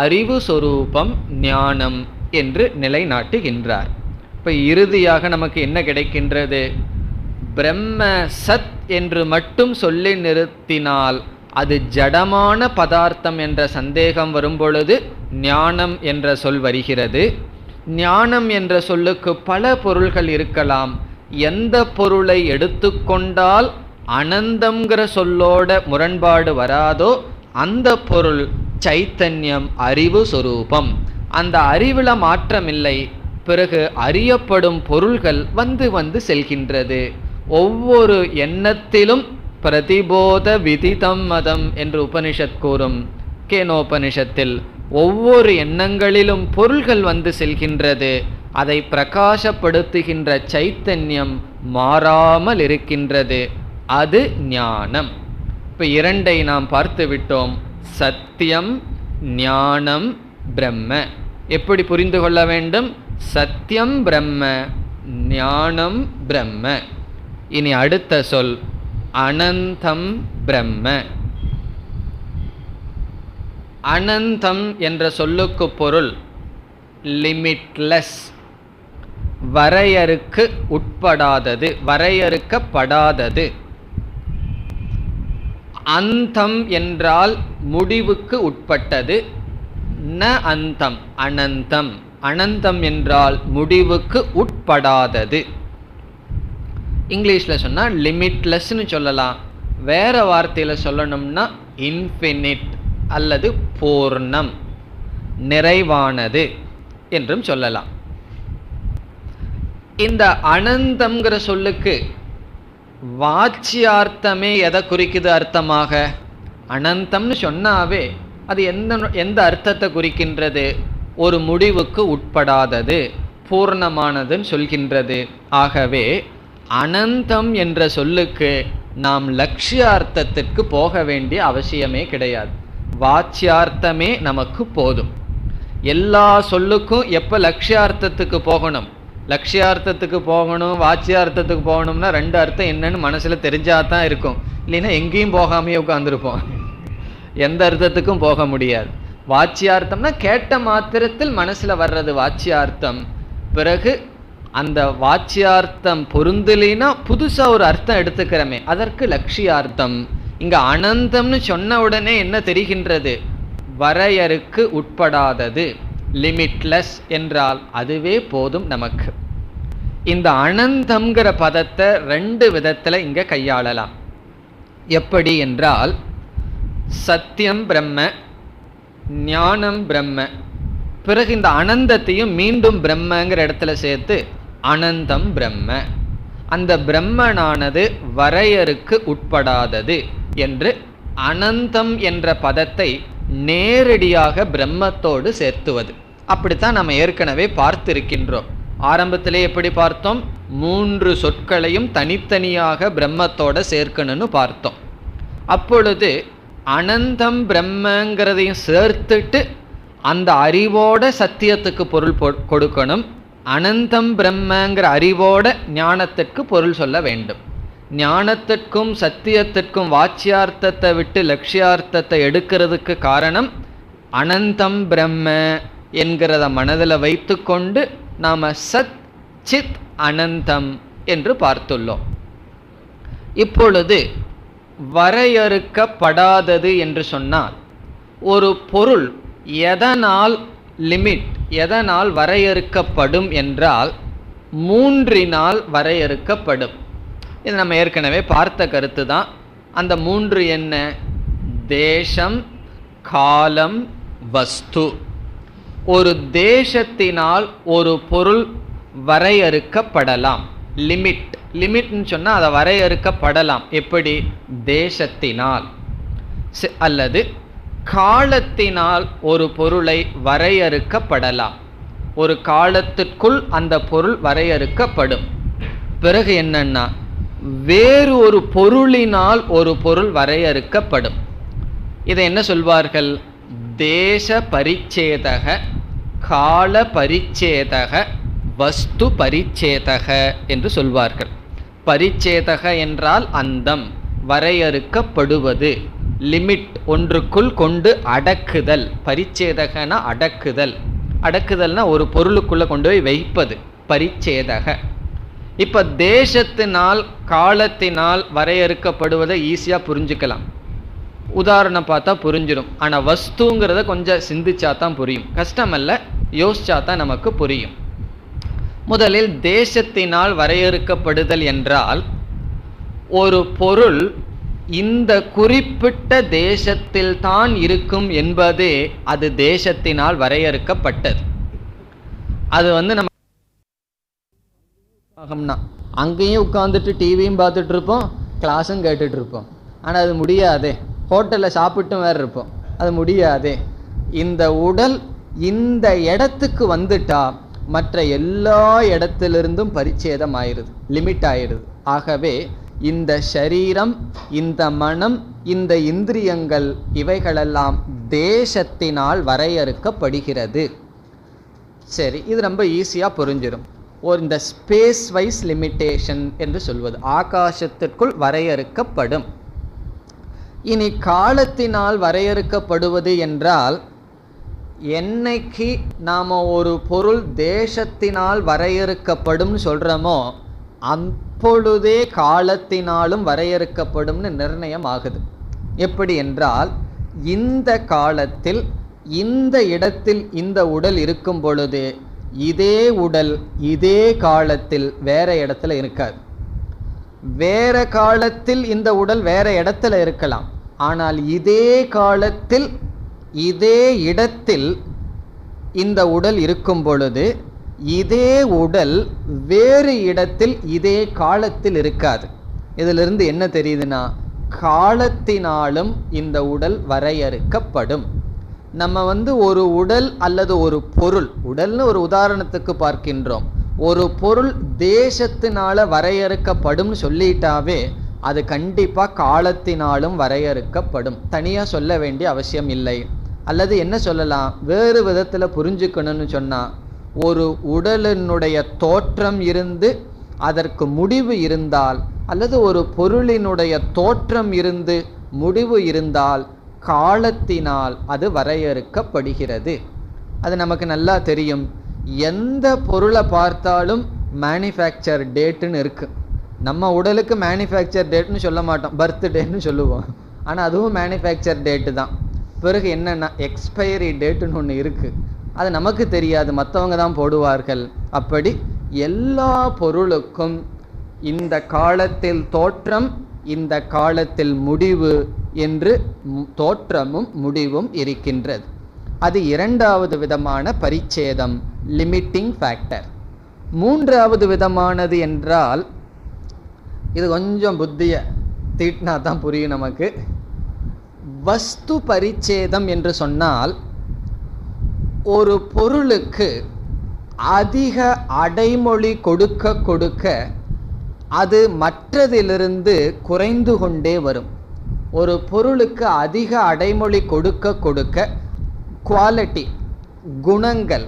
அறிவு சொரூபம் ஞானம் என்று நிலைநாட்டுகின்றார். இப்போ இறுதியாக நமக்கு என்ன கிடைக்கின்றது? பிரம்ம சத் என்று மட்டும் சொல்லி நிறுத்தினால் அது ஜடமான பதார்த்தம் என்ற சந்தேகம் வரும்பொழுது ஞானம் என்ற சொல் வருகிறது. ஞானம் என்ற சொல்லுக்கு பல பொருள்கள் இருக்கலாம். எந்த பொருளை எடுத்துக்கொண்டால் அனந்தம்ங்கிற சொல்லோட முரண்பாடு வராதோ அந்த பொருள் சைத்தன்யம், அறிவு சொரூபம். அந்த அறிவுல மாற்றமில்லை. பிறகு அறியப்படும் பொருள்கள் வந்து வந்து செல்கின்றது. ஒவ்வொரு எண்ணத்திலும் பிரதிபோத விதிதம் மதம் என்று உபனிஷத் கூறும் கேனோபனிஷத்தில் ஒவ்வொரு எண்ணங்களிலும் பொருள்கள் வந்து செல்கின்றது. அதை பிரகாசப்படுத்துகின்ற சைத்தன்யம் மாறாமல் இருக்கின்றது. அது ஞானம். இப்போ 2ஐ நாம் பார்த்து விட்டோம். சத்தியம், ஞானம், பிரம்ம. எப்படி புரிந்து கொள்ள வேண்டும்? சத்தியம் பிரம்ம, ஞானம் பிரம்ம. இனி அடுத்த சொல் அனந்தம் பிரம்ம. அனந்தம் என்ற சொல்லுக்கு பொருள் லிமிட்லெஸ், வரையறுக்கு உட்படாதது, வரையறுக்கப்படாதது. அந்தம் என்றால் முடிவுக்கு உட்பட்டது. ந அந்தம், அனந்தம். அனந்தம் என்றால் முடிவுக்கு உட்படாதது. இங்கிலீஷில் சொன்னால் லிமிட்லெஸ்ன்னு சொல்லலாம். வேற வார்த்தையில் சொல்லணும்னா இன்ஃபினிட் அல்லது பூர்ணம், நிறைவானது என்றும் சொல்லலாம். இந்த அனந்தம்ங்கிற சொல்லுக்கு வாச்சியார்த்தமே எதை குறிக்குது? அர்த்தமாக அனந்தம்னு சொன்னாவே அது எந்த அர்த்தத்தை குறிக்கின்றது? ஒரு முடிவுக்கு உட்படாதது, பூர்ணமானதுன்னு சொல்கின்றது. ஆகவே அனந்தம் என்ற சொல்லுக்கு நாம் லட்சியார்த்தத்திற்கு போக வேண்டிய அவசியமே கிடையாது. வாச்சியார்த்தமே நமக்கு போதும். எல்லா சொல்லுக்கும் எப்போ லட்சியார்த்தத்துக்கு போகணும்? லட்சியார்த்தத்துக்கு போகணும், வாச்சியார்த்தத்துக்கு போகணும்னா 2 அர்த்தம் என்னன்னு மனசில் தெரிஞ்சாதான் இருக்கும். இல்லைன்னா எங்கேயும் போகாமையே உட்காந்துருப்போம், எந்த அர்த்தத்துக்கும் போக முடியாது. வாச்சியார்த்தம்னா கேட்ட மாத்திரத்தில் மனசில் வர்றது வாச்சியார்த்தம். பிறகு அந்த வாச்சியார்த்தம் பொருந்தலினா புதுசாக ஒரு அர்த்தம் எடுத்துக்கிறோமே, அதற்கு லட்சியார்த்தம். இங்கே அனந்தம்னு சொன்ன உடனே என்ன தெரிகின்றது? வரையறுக்கு உட்படாதது, லிமிட்லெஸ் என்றால் அதுவே போதும் நமக்கு. இந்த அனந்தம்ங்கிற பதத்தை 2 விதத்தில் இங்கே கையாளலாம். எப்படி என்றால், சத்தியம் பிரம்ம, ஞானம் பிரம்ம. பிறகு இந்த அனந்தத்தையும் மீண்டும் பிரம்மங்கிற இடத்துல சேர்த்து அனந்தம் பிரம்ம. அந்த பிரம்மனானது வரையறுக்கு உட்படாதது என்று அனந்தம் என்ற பதத்தை நேரடியாக பிரம்மத்தோடு சேர்த்துவது. அப்படித்தான் நம்ம ஏற்கனவே பார்த்திருக்கின்றோம். ஆரம்பத்திலே எப்படி பார்த்தோம்? 3 சொற்களையும் தனித்தனியாக பிரம்மத்தோட சேர்க்கணும்னு பார்த்தோம். அப்பொழுது அனந்தம் பிரம்மங்கிறதையும் சேர்த்துட்டு அந்த அறிவோட சத்தியத்துக்கு பொருள் கொடுக்கணும். அனந்தம் பிரம்மங்கிற அறிவோட ஞானத்திற்கு பொருள் சொல்ல வேண்டும். ஞானத்திற்கும் சத்தியத்திற்கும் வாச்சியார்த்தத்தை விட்டு லட்சியார்த்தத்தை எடுக்கிறதுக்கு காரணம் அனந்தம் பிரம்ம என்கிறத மனதில் வைத்து கொண்டு நாம் சத் சித் அனந்தம் என்று பார்த்துள்ளோம். இப்பொழுது வரையறுக்கப்படாதது என்று சொன்னால் ஒரு பொருள் எதனால் லிமிட், எதனால் வரையறுக்கப்படும் என்றால் 3 வரையறுக்கப்படும். இது நம்ம ஏற்கனவே பார்த்த கருத்து தான். அந்த 3 என்ன? தேசம், காலம், வஸ்து. ஒரு தேசத்தினால் ஒரு பொருள் வரையறுக்கப்படலாம், லிமிட். லிமிட்னு சொன்னால் அதை வரையறுக்கப்படலாம். எப்படி? தேசத்தினால் அல்லது காலத்தினால் ஒரு பொருளை வரையறுக்கப்படலாம். ஒரு காலத்திற்குள் அந்த பொருள் வரையறுக்கப்படும். பிறகு என்னன்னா, வேறு ஒரு பொருளினால் ஒரு பொருள் வரையறுக்கப்படும். இதை என்ன சொல்வார்கள்? தேச பரிச்சேதக, கால பரிச்சேதக, வஸ்து பரிச்சேதக என்று சொல்வார்கள். பரிச்சேதக என்றால் அந்தம், வரையறுக்கப்படுவது, லிமிட், ஒன்றுக்குள் கொண்டு அடக்குதல். பரிச்சேதகனா அடக்குதல். அடக்குதல்னா ஒரு பொருளுக்குள்ள கொண்டு போய் வைப்பது, பரிச்சேதக. இப்ப தேசத்தினால் காலத்தினால் வரையறுக்கப்படுவதை ஈஸியா புரிஞ்சுக்கலாம். உதாரணம் பார்த்தா புரிஞ்சிடும். ஆனா வஸ்துங்கிறத கொஞ்சம் சிந்திச்சா தான் புரியும். கஷ்டமல்ல, யோசிச்சா தான் நமக்கு புரியும். முதலில் தேசத்தினால் வரையறுக்கப்படுதல் என்றால், ஒரு பொருள் இந்த குறிப்பிட்ட தேசத்தில் தான் இருக்கும் என்பதே அது தேசத்தினால் வரையறுக்கப்பட்டது. அது நம்ம அங்கேயும் உட்காந்துட்டு டிவியும் பார்த்துட்டு இருப்போம், கிளாஸும் கேட்டுட்டு இருப்போம். ஆனால் அது முடியாதே. ஹோட்டலில் சாப்பிட்டும் வேறு இருப்போம், அது முடியாதே. இந்த உடல் இந்த இடத்துக்கு வந்துட்டா மற்ற எல்லா இடத்திலிருந்தும் பரிச்சேதம் ஆயிடுது, லிமிட் ஆயிடுது. ஆகவே இந்த சரீரம், இந்த மனம், இந்த இந்திரியங்கள், இவைகளெல்லாம் தேசத்தினால் வரையறுக்கப்படுகிறது. சரி, இது ரொம்ப ஈஸியாக புரிஞ்சிடும். இந்த ஸ்பேஸ் வைஸ் லிமிட்டேஷன் என்று சொல்வது ஆகாசத்திற்குள் வரையறுக்கப்படும். இனி காலத்தினால் வரையறுக்கப்படுவது என்றால், என்னைக்கு நாம் ஒரு பொருள் தேசத்தினால் வரையறுக்கப்படும் சொல்கிறோமோ அப்பொழுதே காலத்தினாலும் வரையறுக்கப்படும்னு நிர்ணயம் ஆகுது. எப்படி என்றால், இந்த காலத்தில் இந்த இடத்தில் இந்த உடல் இருக்கும் பொழுது இதே உடல் இதே காலத்தில் வேற இடத்துல இருக்காது. வேற காலத்தில் இந்த உடல் வேற இடத்துல இருக்கலாம், ஆனால் இதே காலத்தில் இதே இடத்தில் இந்த உடல் இருக்கும் பொழுது இதே உடல் வேறு இடத்தில் இதே காலத்தில் இருக்காது. இதிலிருந்து என்ன தெரியுதுன்னா, காலத்தினாலும் இந்த உடல் வரையறுக்கப்படும். நம்ம ஒரு உடல் அல்லது ஒரு பொருள், உடல்னு ஒரு உதாரணத்துக்கு பார்க்கின்றோம், ஒரு பொருள் தேசத்தினால வரையறுக்கப்படும் சொல்லிட்டாவே அது கண்டிப்பாக காலத்தினாலும் வரையறுக்கப்படும். தனியாக சொல்ல வேண்டிய அவசியம் இல்லை. அல்லது என்ன சொல்லலாம், வேறு விதத்தில் புரிஞ்சுக்கணும்னு சொன்னால், ஒரு உடலினுடைய தோற்றம் இருந்து அதற்கு முடிவு இருந்தால், அல்லது ஒரு பொருளினுடைய தோற்றம் இருந்து முடிவு இருந்தால் காலத்தினால் அது வரையறுக்கப்படுகிறது. அது நமக்கு நல்லா தெரியும். எந்த பொருளை பார்த்தாலும் மேனுஃபேக்சர் டேட்டுன்னு இருக்குது. நம்ம உடலுக்கு மேனுஃபேக்சர் டேட்னு சொல்ல மாட்டோம், பர்த் டேட்னு சொல்லுவோம். ஆனால் அதுவும் மேனுஃபேக்சர் டேட்டு தான். பிறகு என்னென்னா, எக்ஸ்பைரி டேட்டுன்னு ஒன்று இருக்குது, அது நமக்கு தெரியாது, மற்றவங்க தான் போடுவார்கள். அப்படி எல்லா பொருளுக்கும் இந்த காலத்தில் தோற்றம், இந்த காலத்தில் முடிவு என்று தோற்றமும் முடிவும் இருக்கின்றது. அது இரண்டாவது விதமான பரிச்சேதம், லிமிட்டிங் ஃபேக்டர். மூன்றாவது விதமானது என்றால், இது கொஞ்சம் புத்தியை தீட்டினா தான் புரியும் நமக்கு. வஸ்து பரிச்சேதம் என்று சொன்னால், ஒரு பொருளுக்கு அதிக அடைமொழி கொடுக்க கொடுக்க அது மற்றதிலிருந்து குறைந்து கொண்டே வரும். ஒரு பொருளுக்கு அதிக அடைமொழி கொடுக்க கொடுக்க குவாலிட்டி, குணங்கள்,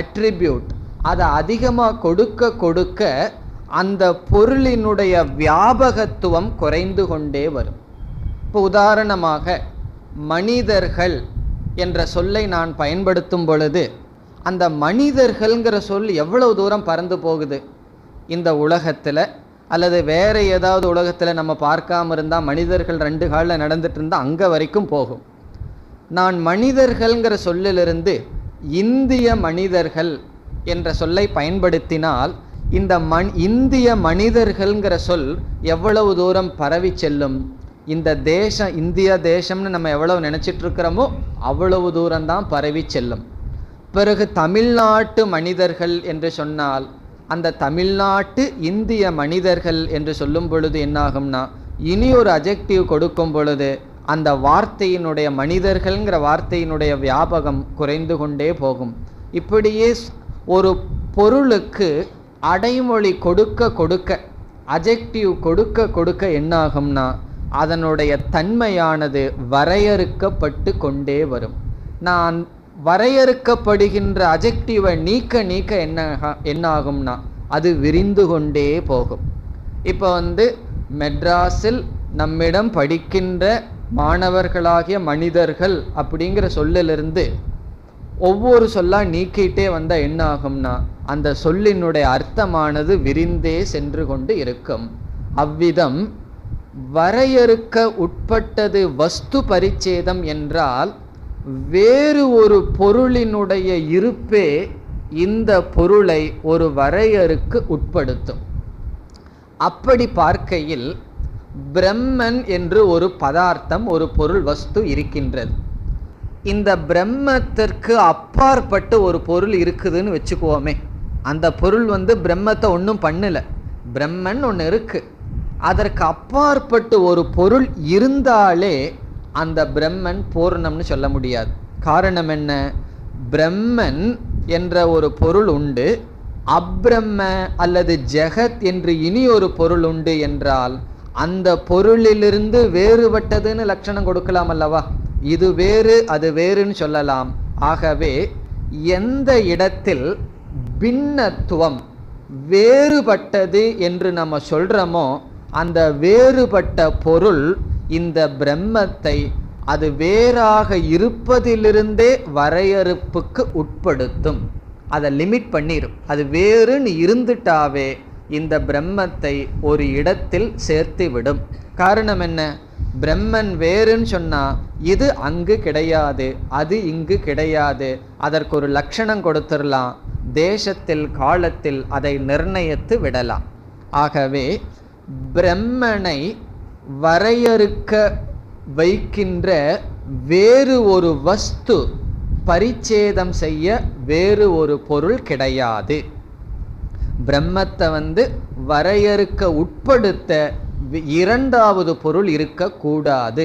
அட்ரிபியூட் அதை அதிகமாக கொடுக்க கொடுக்க அந்த பொருளினுடைய வியாபகத்துவம் குறைந்து கொண்டே வரும். இப்போ உதாரணமாக, மனிதர்கள் என்ற சொல்லை நான் பயன்படுத்தும் பொழுது அந்த மனிதர்கள்ங்கிற சொல் எவ்வளவு தூரம் பறந்து போகுது. இந்த உலகத்தில் அல்லது வேறு ஏதாவது உலகத்தில் நம்ம பார்க்காம இருந்தால், மனிதர்கள் 2 காலில் நடந்துட்டு இருந்தால் அங்கே வரைக்கும் போகும். நான் மனிதர்கள்ங்கிற சொல்லிலிருந்து இந்திய மனிதர்கள் என்ற சொல்லை பயன்படுத்தினால், இந்த இந்திய மனிதர்கள்ங்கிற சொல் எவ்வளவு தூரம் பரவி செல்லும். இந்த தேசம், இந்திய தேசம்னு நம்ம எவ்வளவு நினச்சிட்டு இருக்கிறோமோ அவ்வளவு தூரம்தான் பரவி செல்லும். பிறகு தமிழ்நாட்டு மனிதர்கள் என்று சொன்னால் அந்த தமிழ்நாட்டு இந்திய மனிதர்கள் என்று சொல்லும் பொழுது என்னாகும்னா, இனி ஒரு அஜெக்டிவ் கொடுக்கும் பொழுது அந்த வார்த்தையினுடைய, மனிதர்கள்ங்கிற வார்த்தையினுடைய வியாபகம் குறைந்து கொண்டே போகும். இப்படியே ஒரு பொருளுக்கு அடைமொழி கொடுக்க கொடுக்க, அஜெக்டிவ் கொடுக்க கொடுக்க என்னாகும்னா அதனுடைய தன்மையானது வரையறுக்கப்பட்டு கொண்டே வரும். நான் வரையறுக்கப்படுகின்ற அஜெக்டிவை நீக்க நீக்க என்ன ஆகும்னா அது விரிந்து கொண்டே போகும். இப்போ மெட்ராஸில் நம்மிடம் படிக்கின்ற மாணவர்களாகிய மனிதர்கள் அப்படிங்கிற சொல்லிலிருந்து ஒவ்வொரு சொல்லா நீக்கிட்டே வந்தால் என்ன ஆகும்னா அந்த சொல்லினுடைய அர்த்தமானது விரிந்தே சென்று கொண்டு இருக்கும். அவ்விதம் வரையறுக்க உட்பட்டது வஸ்து பரிச்சேதம் என்றால் வேறு ஒரு பொருளினுடைய இருப்பே இந்த பொருளை ஒரு வரையறுக்கு உட்படுத்தும். அப்படி பார்க்கையில் பிரம்மன் என்று ஒரு பதார்த்தம், ஒரு பொருள், வஸ்து இருக்கின்றது. இந்த பிரம்மத்திற்கு அப்பாற்பட்டு ஒரு பொருள் இருக்குதுன்னு வச்சுக்குவோமே. அந்த பொருள் பிரம்மத்தை ஒன்றும் பண்ணல, பிரம்மன் ஒன்று இருக்கு. அதற்கு அப்பாற்பட்டு ஒரு பொருள் இருந்தாலே அந்த பிரம்மன் பூர்ணம்னு சொல்ல முடியாது. காரணம் என்ன? பிரம்மன் என்ற ஒரு பொருள் உண்டு, அப்ரம்ம அல்லது ஜெகத் என்று இனி ஒரு பொருள் உண்டு என்றால் அந்த பொருளிலிருந்து வேறுபட்டதுன்னு லட்சணம் கொடுக்கலாம் அல்லவா? இது வேறு அது வேறுன்னு சொல்லலாம். ஆகவே எந்த இடத்தில் பின்னத்துவம், வேறுபட்டது என்று நம்ம சொல்றோமோ அந்த வேறுபட்ட பொருள் இந்த பிரம்மத்தை அது வேறாக இருப்பதிலிருந்தே வரையறுப்புக்கு உட்படுத்தும். அதை லிமிட் பண்ணிடும். அது வேறுன்னு இருந்துட்டாவே இந்த பிரம்மத்தை ஒரு இடத்தில் சேர்த்து விடும். காரணம் என்ன? பிரம்மன் வேறுன்னு சொன்னா இது அங்கு கிடையாது, அது இங்கு கிடையாது. அதற்கு ஒரு லட்சணம் கொடுத்துடலாம், தேசத்தில் காலத்தில் அதை நிர்ணயித்து விடலாம். ஆகவே பிரம்மனை வரையறுக்க வைக்கின்ற வேறு ஒரு வஸ்து, பரிச்சேதம் செய்ய வேறு ஒரு பொருள் கிடையாது. பிரம்மத்தை வரையறுக்க உட்படுத்த இரண்டாவது பொருள் இருக்கக்கூடாது.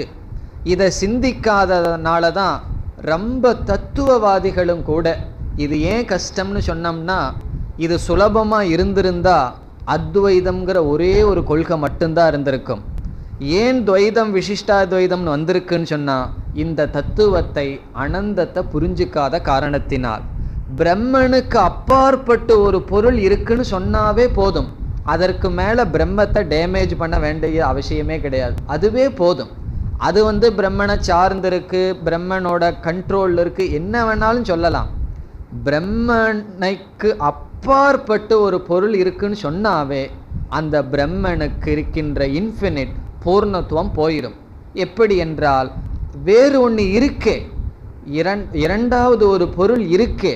இதை சிந்திக்காததுனால தான் ரொம்ப தத்துவவாதிகளும் கூட இது ஏன் கஷ்டம்னு சொன்னோம்னா, இது சுலபமாக இருந்திருந்தா அத்வைதம்ங்கிற ஒரே ஒரு கொள்கை மட்டும்தான் இருந்திருக்கும். ஏன் துவைதம் விசிஷ்டாத்வைதம்னு வந்திருக்குன்னு சொன்னால் இந்த தத்துவத்தை, அனந்தத்தை புரிஞ்சிக்காத காரணத்தினால். பிரம்மனுக்கு அப்பாற்பட்டு ஒரு பொருள் இருக்குன்னு சொன்னாவே போதும், அதற்கு மேலே பிரம்மத்தை டேமேஜ் பண்ண வேண்டிய அவசியமே கிடையாது, அதுவே போதும். அது பிரம்மனை சார்ந்திருக்கு, பிரம்மனோட கண்ட்ரோல் இருக்கு, என்ன வேணாலும் சொல்லலாம். பிரம்மனுக்கு அப்பாற்பட்டு ஒரு பொருள் இருக்குன்னு சொன்னாவே அந்த பிரம்மனுக்கு இருக்கின்ற இன்ஃபினிட் பூர்ணத்துவம் போயிடும். எப்படி என்றால் வேறு ஒன்று இருக்கே, இரண்டாவது ஒரு பொருள் இருக்கே,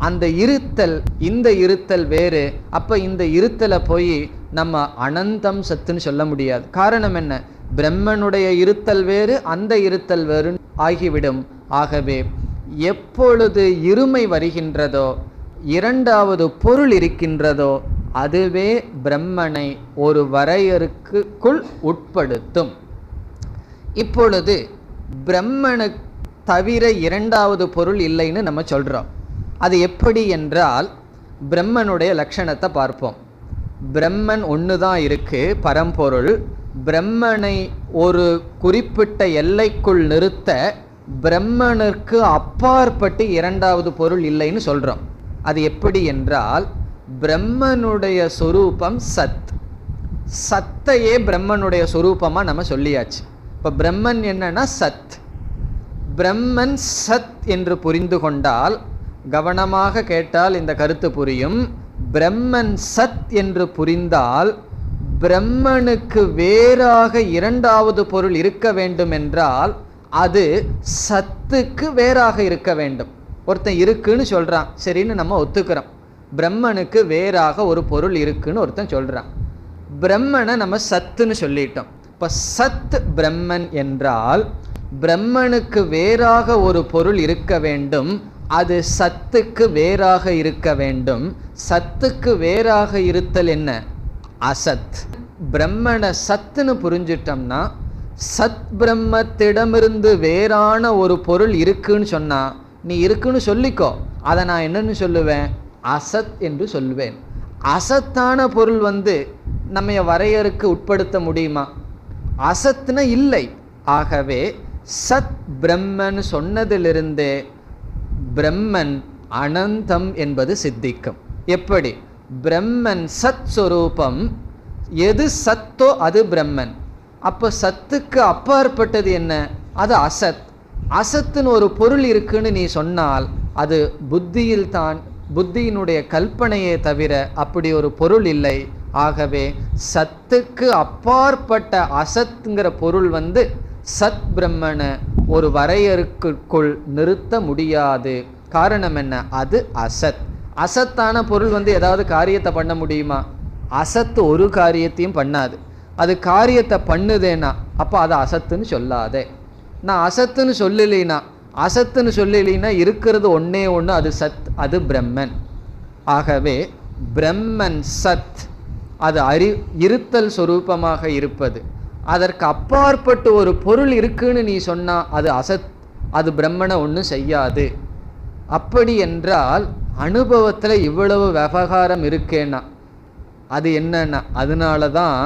அந்த இருத்தல் இந்த இருத்தல் வேறு. அப்போ இந்த இருத்தலை போய் நம்ம அனந்தம் சத்துன்னு சொல்ல முடியாது. காரணம் என்ன? பிரம்மனுடைய இருத்தல் வேறு, அந்த இருத்தல் வேறு ஆகிவிடும். ஆகவே எப்பொழுது இருமை வருகின்றதோ, இரண்டாவது பொருள் இருக்கின்றதோ, அதுவே பிரம்மனை ஒரு வரையறுக்குள் உட்படுத்தும். இப்பொழுது பிரம்மனு தவிர இரண்டாவது பொருள் இல்லைன்னு நம்ம சொல்கிறோம். அது எப்படி என்றால் பிரம்மனுடைய லட்சணத்தை பார்ப்போம். பிரம்மன் ஒன்று தான் இருக்குது, பரம்பொருள். பிரம்மனை ஒரு குறிப்பிட்ட எல்லைக்குள் நிறுத்த பிரம்மனுக்கு அப்பாற்பட்டு இரண்டாவது பொருள் இல்லைன்னு சொல்கிறோம். அது எப்படி என்றால் பிரம்மனுடைய சொரூபம் சத். சத்தையே பிரம்மனுடைய சொரூபமாக நம்ம சொல்லியாச்சு. இப்போ பிரம்மன் என்னன்னா சத். பிரம்மன் சத் என்று புரிந்து கொண்டால், கவனமாக கேட்டால் இந்த கருத்து புரியும். பிரம்மன் சத் என்று புரிந்தால் பிரம்மனுக்கு வேறாக இரண்டாவது பொருள் இருக்க வேண்டும் என்றால் அது சத்துக்கு வேறாக இருக்க வேண்டும். ஒருத்தன் இருக்குன்னு சொல்கிறான், சரின்னு நம்ம ஒத்துக்கிறோம். பிரம்மனுக்கு வேறாக ஒரு பொருள் இருக்குன்னு ஒருத்தன் சொல்கிறான். பிரம்மனை நம்ம சத்துன்னு சொல்லிட்டோம். இப்போ சத் பிரம்மன் என்றால் பிரம்மனுக்கு வேறாக ஒரு பொருள் இருக்க வேண்டும். அது சத்துக்கு வேறாக இருக்க வேண்டும். சத்துக்கு வேறாக இருத்தல் என்ன? அசத். பிரம்மனை சத்துன்னு புரிஞ்சிட்டோம்னா, சத் பிரம்மத்திடமிருந்து வேறான ஒரு பொருள் இருக்குன்னு சொன்னா, நீ இருக்குன்னு சொல்லிக்கோ, அதை நான் என்னன்னு சொல்லுவேன்? அசத் என்று சொல்லுவேன். அசத்தான பொருள் நம்ம வரையறுக்கு உட்படுத்த முடியுமா? அசத்துனா இல்லை. ஆகவே சத் பிரம்மன் சொன்னதிலிருந்தே பிரம்மன் அனந்தம் என்பது சித்திக்கும். எப்படி? பிரம்மன் சத் சொரூபம், எது சத்தோ அது பிரம்மன். அப்போ சத்துக்கு அப்பாற்பட்டது என்ன? அது அசத். அசத்துன்னு ஒரு பொருள் இருக்குன்னு நீ சொன்னால் அது புத்தியில் தான், புத்தியினுடைய கல்பனையே தவிர அப்படி ஒரு பொருள் இல்லை. ஆகவே சத்துக்கு அப்பாற்பட்ட அசத்துங்கிற பொருள் சத் பிரம்மனை ஒரு வரையறுக்குள் நிறுத்த முடியாது. காரணம் என்ன? அது அசத். அசத்தான பொருள் ஏதாவது காரியத்தை பண்ண முடியுமா? அசத்து ஒரு காரியத்தையும் பண்ணாது. அது காரியத்தை பண்ணுதேனா அப்போ அது அசத்துன்னு சொல்லாதே. நான் அசத்துன்னு சொல்லலைன்னா இருக்கிறது ஒன்னே ஒன்று, அது சத், அது பிரம்மன். ஆகவே பிரம்மன் சத், அது இருத்தல் சொரூபமாக இருப்பது. அதற்கு அப்பாற்பட்டு ஒரு பொருள் இருக்குன்னு நீ சொன்னா அது அசத், அது பிரம்மனை ஒன்றும் செய்யாது. அப்படி என்றால் அனுபவத்தில் இவ்வளவு விவகாரம் இருக்கேன்னா அது என்னன்னா, அதனால தான்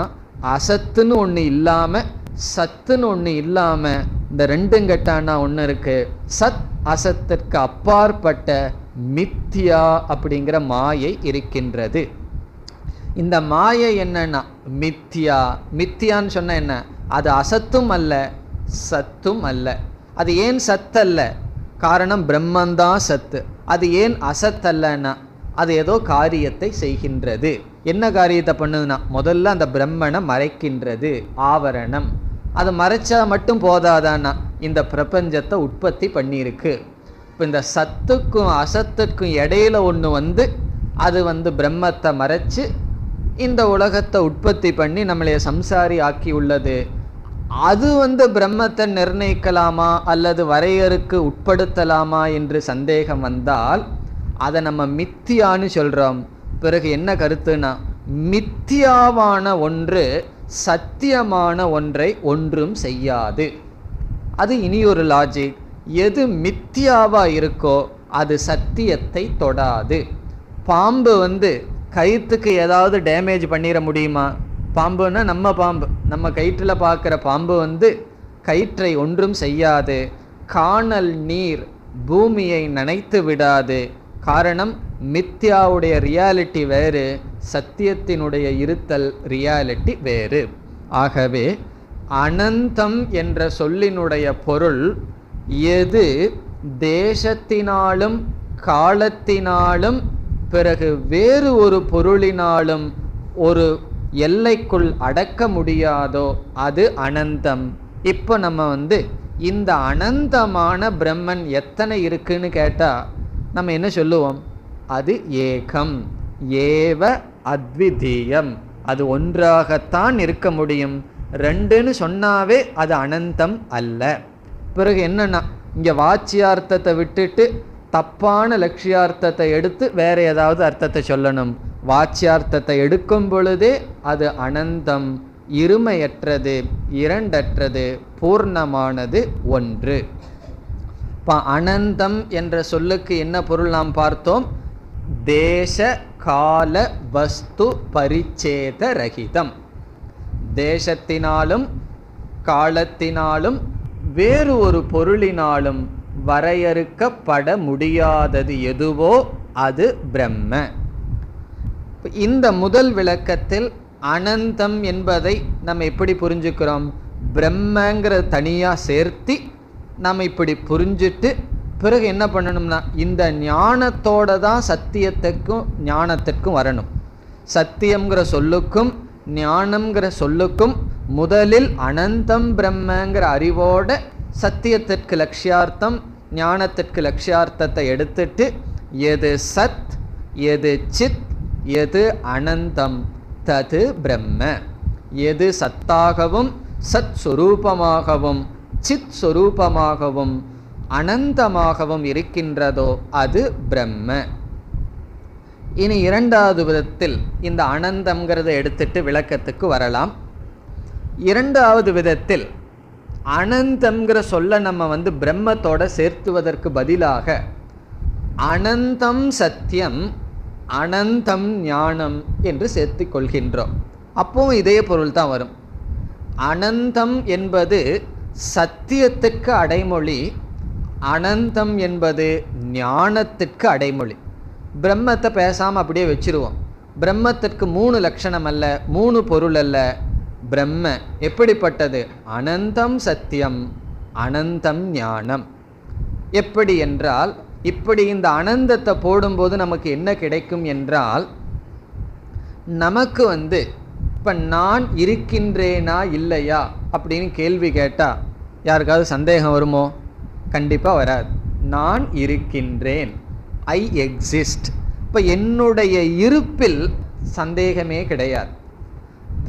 அசத்துன்னு ஒன்று இல்லாமல் சத்துன்னு ஒன்று இல்லாமல் இந்த ரெண்டும் கெட்டானா ஒன்று இருக்கு. சத் அசத்திற்கு அப்பாற்பட்ட மித்யா அப்படிங்கிற மாயை இருக்கின்றது. இந்த மாயை என்னன்னா மித்யா. மித்யான்னு சொன்ன என்ன? அது அசத்தும் அல்ல சத்தும் அல்ல. அது ஏன் சத்தல்ல? காரணம் பிரம்மந்தான் சத்து. அது ஏன் அசத்தல்லன்னா, அது ஏதோ காரியத்தை செய்கின்றது. என்ன காரியத்தை பண்ணுதுன்னா, முதல்ல அந்த பிரம்மனை மறைக்கின்றது, ஆவரணம். அது மறைச்சா மட்டும் போதாதான்னா இந்த பிரபஞ்சத்தை உற்பத்தி பண்ணியிருக்கு. இப்போ இந்த சத்துக்கும் அசத்துக்கும் இடையில ஒன்று அது பிரம்மத்தை மறைச்சு இந்த உலகத்தை உற்பத்தி பண்ணி நம்மளைய சம்சாரி ஆக்கி உள்ளது. அது பிரம்மத்தை நிர்ணயிக்கலாமா அல்லது வரையறுக்கு உட்படுத்தலாமா என்று சந்தேகம் வந்தால் அதை நம்ம மித்தியான்னு சொல்கிறோம். பிறகு என்ன கருத்துனா, மித்தியாவான ஒன்று சத்தியமான ஒன்றை ஒன்றும் செய்யாது. அது இனி ஒரு லாஜிக். எது மித்தியாவா இருக்கோ அது சத்தியத்தை தொடாது. பாம்பு கயிற்றுக்கு ஏதாவது டேமேஜ் பண்ணிட முடியுமா? பாம்புன்னா நம்ம பாம்பு, நம்ம கயிற்றில் பார்க்குற பாம்பு கயிற்றை ஒன்றும் செய்யாது. காணல் நீர் பூமியை நனைத்து விடாது. காரணம், மித்யாவுடைய ரியாலிட்டி வேறு, சத்தியத்தினுடைய இருத்தல் ரியாலிட்டி வேறு. ஆகவே அனந்தம் என்ற சொல்லினுடைய பொருள் எது தேசத்தினாலும் காலத்தினாலும் பிறகு வேறு ஒரு பொருளினாலும் ஒரு எல்லைக்குள் அடக்க முடியாதோ அது அனந்தம். இப்போ நம்ம இந்த அனந்தமான பிரம்மன் எத்தனை இருக்குன்னு கேட்டால் நம்ம என்ன சொல்லுவோம்? அது ஏகம் ஏவ அத்விதீயம். அது ஒன்றாகத்தான் இருக்க முடியும். ரெண்டுன்னு சொன்னாவே அது அனந்தம் அல்ல. பிறகு என்னன்னா, இங்கே வாச்சியார்த்தத்தை விட்டுட்டு தப்பான லட்சியார்த்தத்தை எடுத்து வேற ஏதாவது அர்த்தத்தை சொல்லணும். வாச்சியார்த்தத்தை எடுக்கும் பொழுதே அது அனந்தம், இருமையற்றது, இரண்டற்றது, பூர்ணமானது, ஒன்று. இப்போ அனந்தம் என்ற சொல்லுக்கு என்ன பொருள் நாம் பார்த்தோம்? தேச கால வஸ்து பரிச்சேத ரகிதம். தேசத்தினாலும் காலத்தினாலும் வேறு ஒரு பொருளினாலும் வரையறுக்கப்பட முடியாதது எதுவோ அது பிரம்ம. இந்த முதல் விளக்கத்தில் அனந்தம் என்பதை நம்ம எப்படி புரிஞ்சுக்கிறோம்? பிரம்மங்கிற தனியாக சேர்த்தி நம்ம இப்படி புரிஞ்சுட்டு பிறகு என்ன பண்ணணும்னா, இந்த ஞானத்தோட தான் சத்தியத்துக்கும் ஞானத்திற்கும் வரணும். சத்தியம்ங்கிற சொல்லுக்கும் ஞானம்ங்கிற சொல்லுக்கும் முதலில் அனந்தம் பிரம்மங்கிற அறிவோட சத்தியத்திற்கு லட்சியார்த்தம் ஞானத்திற்கு லட்சியார்த்தத்தை எடுத்துட்டு எது சத் எது சித் எது அனந்தம் தது பிரம்ம. எது சத்தாகவும் சத் சொரூபமாகவும் சித் சொரூபமாகவும் அனந்தமாகவும் இருக்கின்றதோ அது பிரம்ம. இனி இரண்டாவது விதத்தில் இந்த அனந்தம்ங்கிறத எடுத்துட்டு விளக்கத்துக்கு வரலாம். இரண்டாவது விதத்தில் அனந்தம்ங்கிற சொல்ல நம்ம பிரம்மத்தோட சேர்த்துவதற்கு பதிலாக அனந்தம் சத்தியம் அனந்தம் ஞானம் என்று சேர்த்து கொள்கின்றோம். அப்போவும் இதே பொருள் தான் வரும். அனந்தம் என்பது சத்தியத்துக்கு அடைமொழி, அனந்தம் என்பது ஞானத்திற்கு அடைமொழி. பிரம்மத்தை பேசாமல் அப்படியே வச்சிருவோம். பிரம்மத்திற்கு 3 லட்சணம் அல்ல, 3 பொருள் அல்ல. பிரம்ம எப்படிப்பட்டது? அனந்தம் சத்தியம் அனந்தம் ஞானம். எப்படி என்றால், இப்படி இந்த அனந்தத்தை போடும்போது நமக்கு என்ன கிடைக்கும் என்றால், நமக்கு இப்போ நான் இருக்கின்றேனா இல்லையா அப்படின்னு கேள்வி கேட்டால் யாருக்காவது சந்தேகம் வருமோ? கண்டிப்பாக வராது. நான் இருக்கின்றேன், ஐ எக்ஸிஸ்ட். இப்போ என்னுடைய இருப்பில் சந்தேகமே கிடையாது.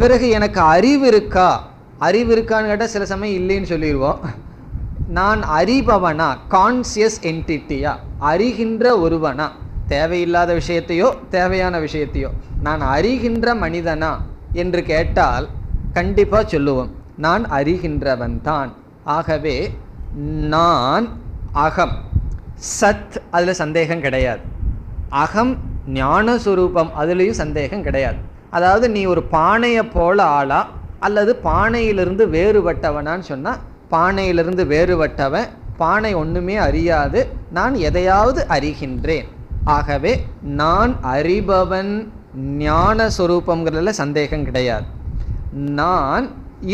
பிறகு எனக்கு அறிவு இருக்கா? அறிவு இருக்கான்னு கேட்டால் சில சமயம் இல்லைன்னு சொல்லிடுவோம். நான் அறிபவனா, கான்சியஸ் என்டிட்டியா, அறிகின்ற ஒருவனா, தேவையில்லாத விஷயத்தையோ தேவையான விஷயத்தையோ நான் அறிகின்ற மனிதனா என்று கேட்டால் கண்டிப்பாக சொல்லுவோம், நான் அறிகின்றவன் தான். ஆகவே நான் அகம் சத், அதில் சந்தேகம் கிடையாது. அகம் ஞானஸ்வரூபம், அதுலேயும் சந்தேகம் கிடையாது. அதாவது நீ ஒரு பானையை போல ஆளா அல்லது பானையிலிருந்து வேறுபட்டவனான்னு சொன்னால், பானையிலிருந்து வேறுபட்டவன், பானை ஒன்றுமே அறியாது, நான் எதையாவது அறிகின்றேன். ஆகவே நான் அறிபவன் ஞானஸ்வரூபங்கிறதுல சந்தேகம் கிடையாது. நான்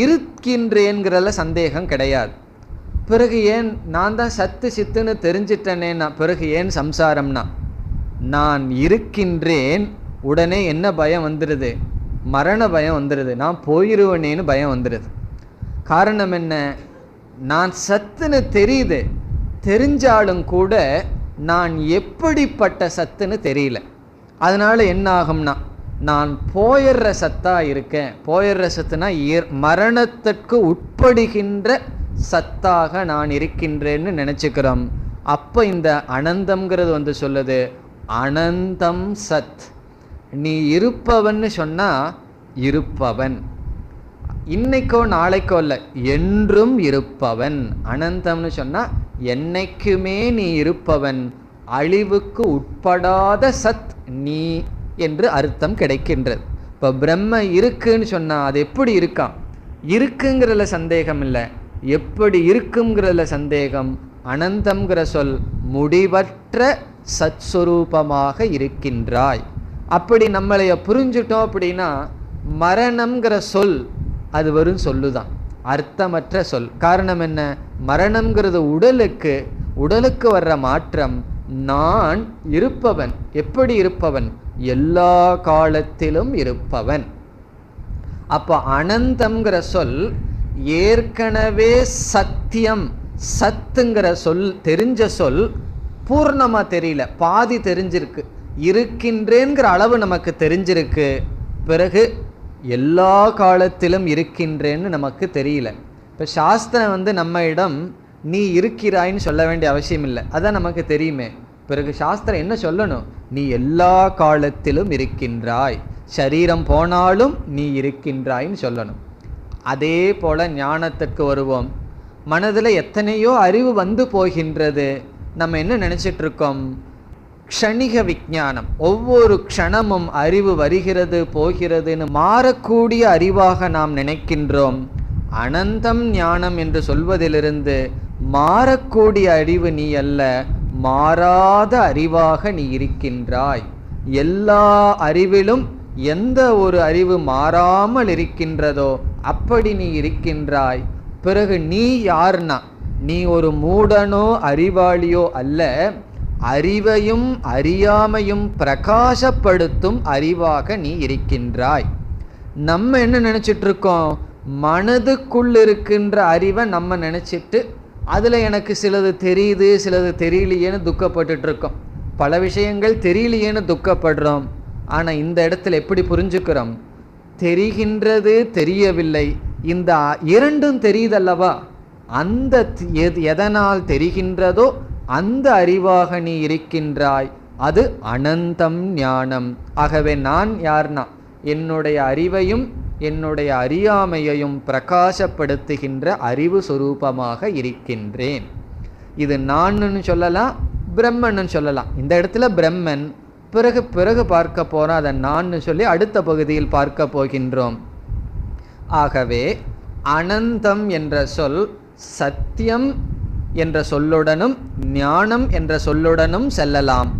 இருக்கின்றேங்கிறதுல சந்தேகம் கிடையாது. பிறகு ஏன் நான் தான் சத்து சித்துன்னு தெரிஞ்சிட்டனேன்னா பிறகு ஏன் சம்சாரம்னா, நான் இருக்கின்றேன் உடனே என்ன பயம் வந்துடுது? மரண பயம் வந்துடுது, நான் போயிடுவேனேன்னு பயம் வந்துடுது. காரணம் என்ன? நான் சத்துன்னு தெரியுது, தெரிஞ்சாலும் கூட நான் எப்படிப்பட்ட சத்துன்னு தெரியல. அதனால் என்ன ஆகும்னா, நான் போயிடுற சத்தாக இருக்கேன். போயிடுற சத்துனா மரணத்திற்கு உட்படுகின்ற சத்தாக நான் இருக்கின்றேன்னு நினச்சிக்கிறோம். அப்போ இந்த அனந்தம்ங்கிறது சொல்லுது, அனந்தம் சத். நீ இருப்பவன்னு சொன்னால் இருப்பவன், இன்னைக்கோ நாளைக்கோ இல்லை, என்றும் இருப்பவன். அனந்தம்னு சொன்னால் என்னைக்குமே நீ இருப்பவன், அழிவுக்கு உட்படாத சத் நீ என்று அர்த்தம் கிடைக்கின்றது. இப்போ பிரம்ம இருக்குன்னு சொன்னால் அது எப்படி இருக்கான்? இருக்குங்கிறதுல சந்தேகம் இல்லை, எப்படி இருக்குங்கிறதுல சந்தேகம். அனந்தம்ங்கிற சொல் முடிவற்ற சத்ஸ்வரூபமாக இருக்கின்றாய். அப்படி நம்மளைய புரிஞ்சுட்டோம் அப்படின்னா மரணம்ங்கிற சொல் அது வெறும் சொல்லுதான், அர்த்தமற்ற சொல். காரணம் என்ன? மரணம்ங்கிறது உடலுக்கு வர்ற மாற்றம். நான் இருப்பவன். எப்படி இருப்பவன்? எல்லா காலத்திலும் இருப்பவன். அப்போ அனந்தம்ங்கிற சொல் ஏற்கனவே சத்தியம் சத்துங்கிற சொல் தெரிஞ்ச சொல் பூர்ணமாக தெரியல, பாதி தெரிஞ்சிருக்கு. இருக்கின்றேங்கிற அளவு நமக்கு தெரிஞ்சிருக்கு, பிறகு எல்லா காலத்திலும் இருக்கின்றேன்னு நமக்கு தெரியல. இப்போ சாஸ்திரம் நம்ம இடம் நீ இருக்கிறாயின்னு சொல்ல வேண்டிய அவசியம் இல்லை, அதான் நமக்கு தெரியுமே. பிறகு சாஸ்திரம் என்ன சொல்லணும்? நீ எல்லா காலத்திலும் இருக்கின்றாய், சரீரம் போனாலும் நீ இருக்கின்றாயின்னு சொல்லணும். அதே போல் ஞானத்திற்கு வருவோம். மனதில் எத்தனையோ அறிவு வந்து போகின்றது. நம்ம என்ன நினச்சிட்ருக்கோம்? க்ஷணிக விஞ்ஞானம். ஒவ்வொரு க்ஷணமும் அறிவு வருகிறது போகிறதுன்னு மாறக்கூடிய அறிவாக நாம் நினைக்கின்றோம். அனந்தம் ஞானம் என்று சொல்வதிலிருந்து மாறக்கூடிய அறிவு நீ அல்ல, மாறாத அறிவாக நீ இருக்கின்றாய். எல்லா அறிவிலும் எந்த ஒரு அறிவு மாறாமல் இருக்கின்றதோ அப்படி நீ இருக்கின்றாய். பிறகு நீ யார்னா, நீ ஒரு மூடனோ அறிவாளியோ அல்ல, அறிவையும் அறியாமையும் பிரகாசப்படுத்தும் அறிவாக நீ இருக்கின்றாய். நம்ம என்ன நினச்சிட்டு இருக்கோம்? மனதுக்குள் இருக்கின்ற அறிவை நம்ம நினச்சிட்டு அதில் எனக்கு சிலது தெரியுது சிலது தெரியலையேன்னு துக்கப்பட்டு இருக்கோம். பல விஷயங்கள் தெரியலையேன்னு துக்கப்படுறோம். ஆனால் இந்த இடத்துல எப்படி புரிஞ்சுக்கிறோம்? தெரிகின்றது தெரியவில்லை, இந்த இரண்டும் தெரியுதல்லவா? அந்த எதனால் தெரிகின்றதோ அந்த அறிவாக நீ இருக்கின்றாய், அது அனந்தம் ஞானம். ஆகவே நான் யார்னா என்னுடைய அறிவையும் என்னுடைய அறியாமையையும் பிரகாசப்படுத்துகின்ற அறிவு சொரூபமாக இருக்கின்றேன். இது நான்னு சொல்லலாம், பிரம்மன்னு சொல்லலாம். இந்த இடத்துல பிரம்மன், பிறகு பார்க்க போறோம் அதை நான் சொல்லி அடுத்த பகுதியில் பார்க்க போகின்றோம். ஆகவே அனந்தம் என்ற சொல் சத்தியம் என்ற சொல்லுடனும் ஞானம் என்ற சொல்லுடனும் செல்லலாம்.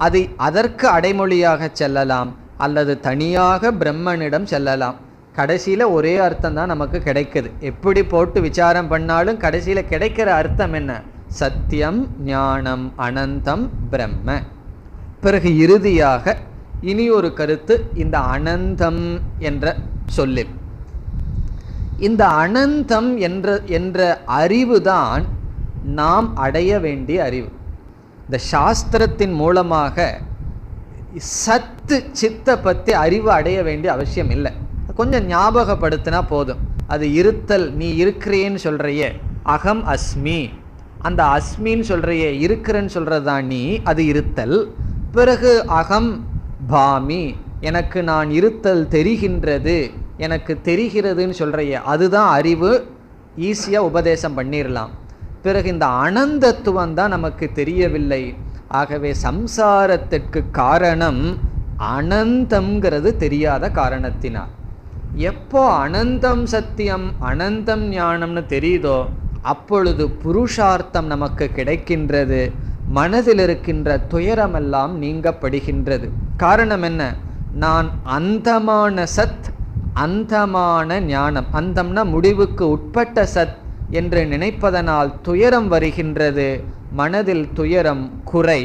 அது அதற்கு அடைமொழியாக செல்லலாம், அல்லது தனியாக பிரம்மனிடம் செல்லலாம். கடைசியில் ஒரே அர்த்தம் தான் நமக்கு கிடைக்குது. எப்படி போட்டு விசாரம் பண்ணாலும் கடைசியில் கிடைக்கிற அர்த்தம் என்ன? சத்தியம், ஞானம், அனந்தம், பிரம்ம. பிறகு இறுதியாக இனி ஒரு கருத்து இந்த அனந்தம் என்ற சொல்லில். இந்த அனந்தம் என்ற அறிவுதான் நாம் அடைய வேண்டிய அறிவு. இந்த சாஸ்திரத்தின் மூலமாக சத்து சித்தை பற்றி அறிவு அடைய வேண்டிய அவசியம் இல்லை. கொஞ்சம் ஞாபகப்படுத்தினா போதும். அது இருத்தல், நீ இருக்கிறேன்னு சொல்கிறையே அகம் அஸ்மி, அந்த அஸ்மின்னு சொல்கிறையே இருக்கிறேன்னு சொல்கிறது தான் நீ, அது இருத்தல். பிறகு அகம் பாமி, எனக்கு நான் இருத்தல் தெரிகின்றது, எனக்கு தெரிகிறதுன்னு சொல்கிறையே அதுதான் அறிவு. ஈஸியாக உபதேசம் பண்ணிடலாம். பிறகு இந்த அனந்தத்துவம் தான் நமக்கு தெரியவில்லை. ஆகவே சம்சாரத்திற்கு காரணம் அனந்தம்ங்கிறது தெரியாத காரணத்தினால். எப்போ அனந்தம் சத்தியம் அனந்தம் ஞானம்னு தெரியுதோ அப்பொழுது புருஷார்த்தம் நமக்கு கிடைக்கின்றது. மனதில் இருக்கின்ற துயரமெல்லாம் நீங்கப்படுகின்றது. காரணம் என்ன? நான் அந்தமான சத், அந்தமான ஞானம், அந்தம்னா முடிவுக்கு உட்பட்ட சத் என்று நினைப்பதனால் துயரம் வருகின்றது. மனதில் துயரம் குறை.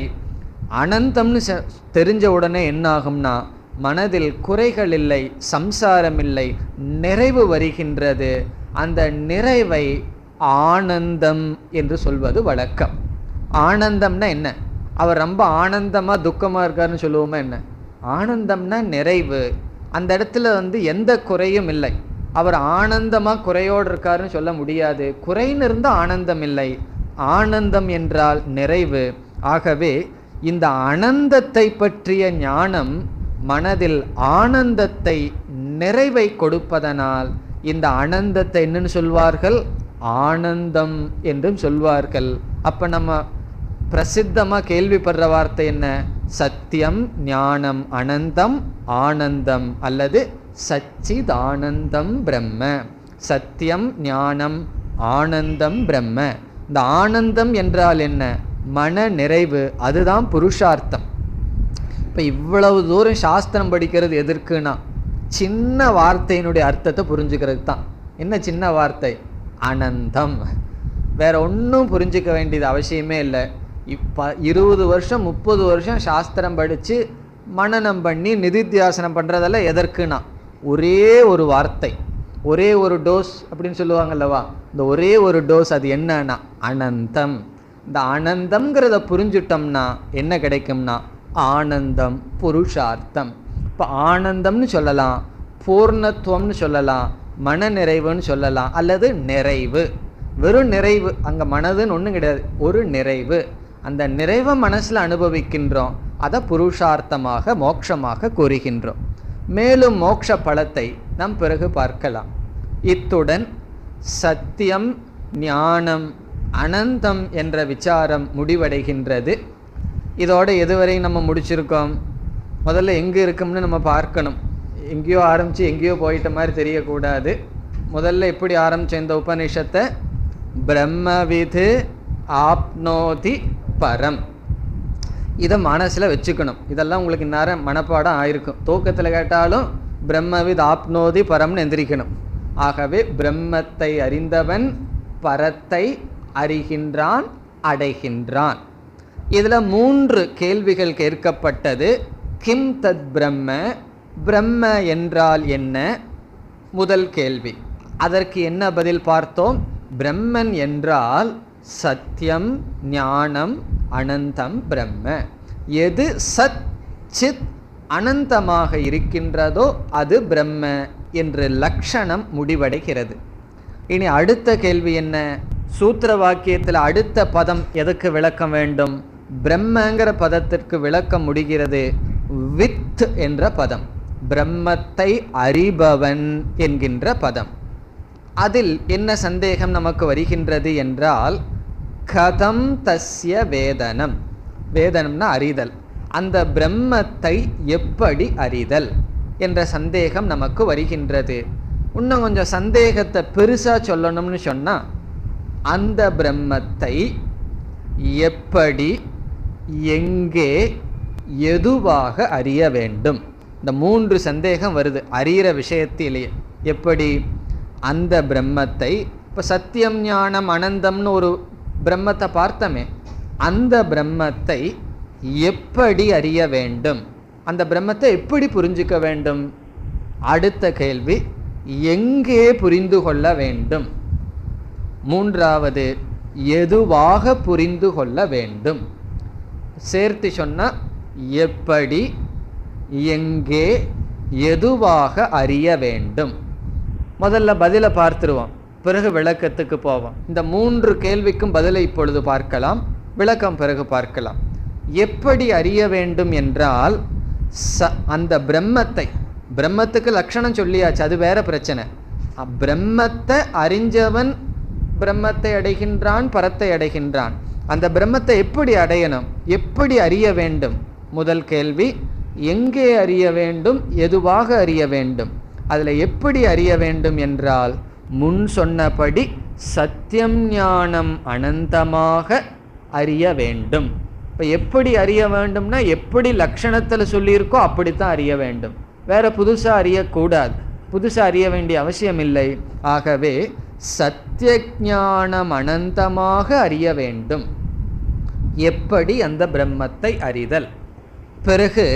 அனந்தம்னு தெரிஞ்ச உடனே என்ன ஆகும்னா மனதில் குறைகள் இல்லை, சம்சாரம் இல்லை, நிறைவு வருகின்றது. அந்த நிறைவை ஆனந்தம் என்று சொல்வது வழக்கம். ஆனந்தம்னா என்ன? அவர் ரொம்ப ஆனந்தமாக துக்கமாக இருக்காருன்னு சொல்லுவோமா என்ன? ஆனந்தம்னா நிறைவு. அந்த இடத்துல எந்த குறையும் இல்லை. அவர் ஆனந்தமாக குறையோடு இருக்காருன்னு சொல்ல முடியாது. குறைன்னு இருந்தால் ஆனந்தம் இல்லை. ஆனந்தம் என்றால் நிறைவு. ஆகவே இந்த அனந்தத்தை பற்றிய ஞானம் மனதில் ஆனந்தத்தை, நிறைவை கொடுப்பதனால் இந்த அனந்தத்தை என்னன்னு சொல்வார்கள்? ஆனந்தம் என்றும் சொல்வார்கள். அப்போ நம்ம பிரசித்தமாக கேள்விப்படுற வார்த்தை என்ன? சத்தியம், ஞானம், அனந்தம், ஆனந்தம் அல்லது சச்சிதானந்தம் பிரம்ம. சத்தியம், ஞானம், ஆனந்தம் பிரம்ம. இந்த ஆனந்தம் என்றால் என்ன? மன நிறைவு. அதுதான் புருஷார்த்தம். இப்போ இவ்வளவு தூரம் சாஸ்திரம் படிக்கிறது எதற்குனா சின்ன வார்த்தையினுடைய அர்த்தத்தை புரிஞ்சுக்கிறது தான். என்ன சின்ன வார்த்தை? அனந்தம். வேற ஒன்றும் புரிஞ்சிக்க வேண்டியது அவசியமே இல்லை. இப்போ 20 வருஷம் 30 வருஷம் சாஸ்திரம் படித்து மனனம் பண்ணி நிதித்தியாசனம் பண்ணுறதெல்லாம் எதற்குனா ஒரே ஒரு வார்த்தை, ஒரே ஒரு டோஸ் அப்படின்னு சொல்லுவாங்கல்லவா, இந்த ஒரே ஒரு டோஸ். அது என்னன்னா அனந்தம். இந்த அனந்தம்ங்கிறத புரிஞ்சுட்டோம்னா என்ன கிடைக்கும்னா ஆனந்தம், புருஷார்த்தம். இப்போ ஆனந்தம்னு சொல்லலாம், பூர்ணத்துவம்னு சொல்லலாம், மன நிறைவுன்னு சொல்லலாம், அல்லது நிறைவு. வெறும் நிறைவு, அங்கே மனதுன்னு ஒன்றும் கிடையாது, ஒரு நிறைவு. அந்த நிறைவை மனசில் அனுபவிக்கின்றோம். அதை புருஷார்த்தமாக மோட்சமாக கூறுகின்றோம். மேலும் மோட்ச பலத்தை நாம் பிறகு பார்க்கலாம். இத்துடன் சத்தியம், ஞானம், அனந்தம் என்ற விசாரம் முடிவடைகின்றது. இதோட எதுவரை நம்ம முடிச்சிருக்கோம்? முதல்ல எங்கே இருக்கும்னு நம்ம பார்க்கணும். எங்கேயோ ஆரம்பித்து எங்கேயோ போயிட்ட மாதிரி தெரியக்கூடாது. முதல்ல எப்படி ஆரம்பித்த இந்த உபநிஷத்தை? பிரம்மவிது ஆப்னோதி பரம். இதை மனசில் வச்சுக்கணும். இதெல்லாம் உங்களுக்கு நேரம் மனப்பாடம் ஆயிருக்கும். தூக்கத்தில் கேட்டாலும் பிரம்மவித் ஆப்னோதி பரம்னு எந்திரிக்கணும். ஆகவே பிரம்மத்தை அறிந்தவன் பரத்தை அறிகின்றான், அடைகின்றான். இதில் 3 கேள்விகள் கேட்கப்பட்டது. கிம் தத் பிரம்ம, பிரம்ம என்றால் என்ன? முதல் கேள்வி. அதற்கு என்ன பதில் பார்த்தோம்? பிரம்மன் என்றால் சத்தியம், ஞானம், அனந்தம் பிரம்ம. எது சத் சித் அனந்தமாக இருக்கின்றதோ அது பிரம்ம என்று லட்சணம் முடிவடைகிறது. இனி அடுத்த கேள்வி என்ன? சூத்திர வாக்கியத்தில் அடுத்த பதம் எதுக்கு விளக்கம் வேண்டும்? பிரம்மங்கிற பதத்திற்கு விளக்கம் முடிகிறது வித் என்ற பதம், பிரம்மத்தை அறிபவன் என்கின்ற பதம். அதில் என்ன சந்தேகம் நமக்கு வருகின்றது என்றால், கதம் தஸ்ய வேதனம், வேதனம்னா அறிதல், அந்த பிரம்மத்தை எப்படி அறிதல் என்ற சந்தேகம் நமக்கு வருகின்றது. இன்னும் கொஞ்சம் சந்தேகத்தை பெருசா சொல்லணும்னு சொன்னா, அந்த பிரம்மத்தை எப்படி, எங்கே, எதுவாக அறிய வேண்டும்? இந்த 3 சந்தேகம் வருது அறிகிற விஷயத்திலேயே. எப்படி அந்த பிரம்மத்தை, இப்போ சத்தியம் ஞானம் அனந்தம்னு ஒரு பிரம்மத்தை பார்த்தமே, அந்த பிரம்மத்தை எப்படி அறிய வேண்டும், அந்த பிரம்மத்தை எப்படி புரிஞ்சுக்க வேண்டும்? அடுத்த கேள்வி, எங்கே புரிந்து கொள்ள வேண்டும்? மூன்றாவது, எதுவாக புரிந்து கொள்ள வேண்டும்? சேர்த்து சொன்னா எப்படி, எங்கே, எதுவாக அறிய வேண்டும். முதல்ல பதிலை பார்த்துருவோம், பிறகு விளக்கத்துக்கு போவோம். இந்த 3 கேள்விக்கும் பதிலை இப்பொழுது பார்க்கலாம், விளக்கம் பிறகு பார்க்கலாம். எப்படி அறிய வேண்டும் என்றால், அந்த பிரம்மத்தை, பிரம்மத்துக்கு லட்சணம் சொல்லியாச்சு, அது வேற பிரச்சனை. பிரம்மத்தை அறிஞ்சவன் பிரம்மத்தை அடைகின்றான், பரத்தை அடைகின்றான். அந்த பிரம்மத்தை எப்படி அடையணும், எப்படி அறிய வேண்டும்? முதல் கேள்வி, எங்கே அறிய வேண்டும், எதுவாக அறிய வேண்டும்? அதில் எப்படி அறிய வேண்டும் என்றால், முன் சொன்னபடி சத்தியம் ஞானம் அனந்தமாக அறிய வேண்டும். இப்போ எப்படி அறிய வேண்டும்னா, எப்படி லட்சணத்தில் சொல்லியிருக்கோ அப்படித்தான் அறிய வேண்டும், வேற புதுசாக அறியக்கூடாது, புதுசாக அறிய வேண்டிய அவசியம் இல்லை. ஆகவே சத்திய ஞானம் அனந்தமாக அறிய வேண்டும். எப்படி அந்த பிரம்மத்தை அறிதல்? பிறகு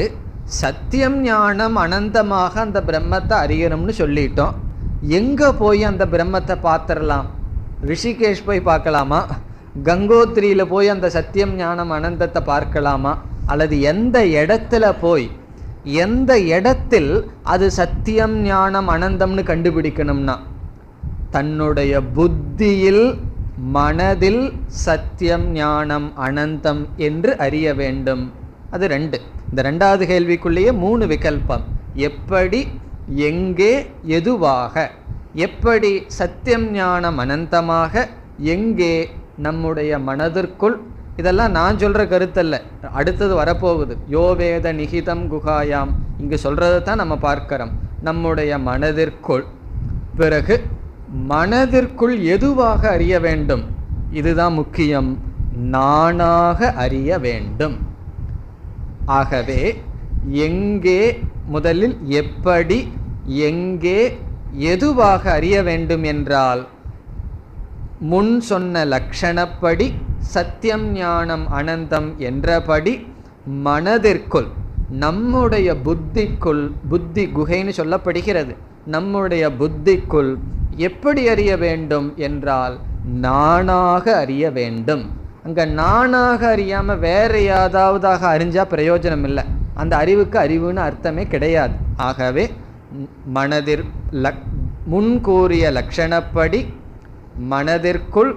சத்தியம் ஞானம் அனந்தமாக அந்த பிரம்மத்தை அறியணும்னு சொல்லிட்டோம். எங்கே போய் அந்த பிரம்மத்தை பார்த்துடலாம்? ரிஷிகேஷ் போய் பார்க்கலாமா? கங்கோத்திரியில் போய் அந்த சத்தியம் ஞானம் அனந்தத்தை பார்க்கலாமா? அல்லது எந்த இடத்துல போய், எந்த இடத்தில் அது சத்தியம் ஞானம் அனந்தம்னு கண்டுபிடிக்கணும்னா, தன்னுடைய புத்தியில், மனதில் சத்தியம் ஞானம் அனந்தம் என்று அறிய வேண்டும். அது 2. இந்த 2வது கேள்விக்குள்ளேயே 3 விகல்பம். எப்படி, எங்கே, எதுவாக. எப்படி சத்தியம் ஞானம் அனந்தமாக, எங்கே நம்முடைய மனதிற்குள். இதெல்லாம் நான் சொல்கிற கருத்தல்ல, அடுத்தது வரப்போகுது. யோவேத நிகிதம் குகாயாம், இங்கு சொல்கிறத தான் நம்ம பார்க்கிறோம், நம்முடைய மனதிற்குள். பிறகு மனதிற்குள் எதுவாக அறிய வேண்டும்? இதுதான் முக்கியம், நானாக அறிய வேண்டும். ஆகவே எங்கே, முதலில் எப்படி, எங்கே, எதுவாக அறிய வேண்டும் என்றால், முன் சொன்ன லட்சணப்படி சத்தியம் ஞானம் அனந்தம் என்றபடி மனதிற்குள், நம்முடைய புத்திக்குள், புத்தி குகைன்னு சொல்லப்படுகிறது, நம்முடைய புத்திக்குள் எப்படி அறிய வேண்டும் என்றால், நானாக அறிய வேண்டும். அங்கே நானாக அறியாமல் வேற ஏதாவதாக அறிஞ்சால் பிரயோஜனம் இல்லை, அந்த அறிவுக்கு அறிவுன்னு அர்த்தமே கிடையாது. ஆகவே மனதிற் முன்கூறிய லட்சணப்படி மனதிற்குள்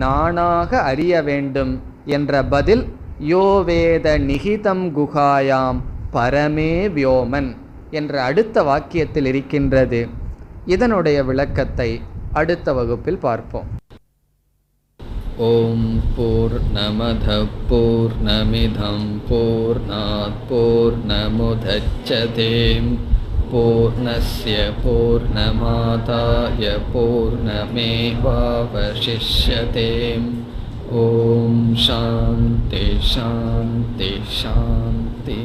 நானாக அறிய வேண்டும் என்ற பதில் யோவேத நிகிதம் குகாயாம் பரமே வியோமன் என்ற அடுத்த வாக்கியத்தில் இருக்கின்றது. இதனுடைய விளக்கத்தை அடுத்த வகுப்பில் பார்ப்போம். ஓம் பூர்ணமத பூர்ணமிதம் பூர்ணாத் பூர்ணமுதச்யதே பூர்ணஸ்ய பூர்ணமாதாய பூர்ணமேவாவசிஷ்யதே. ஓம் சாந்தி சாந்தி சாந்தி.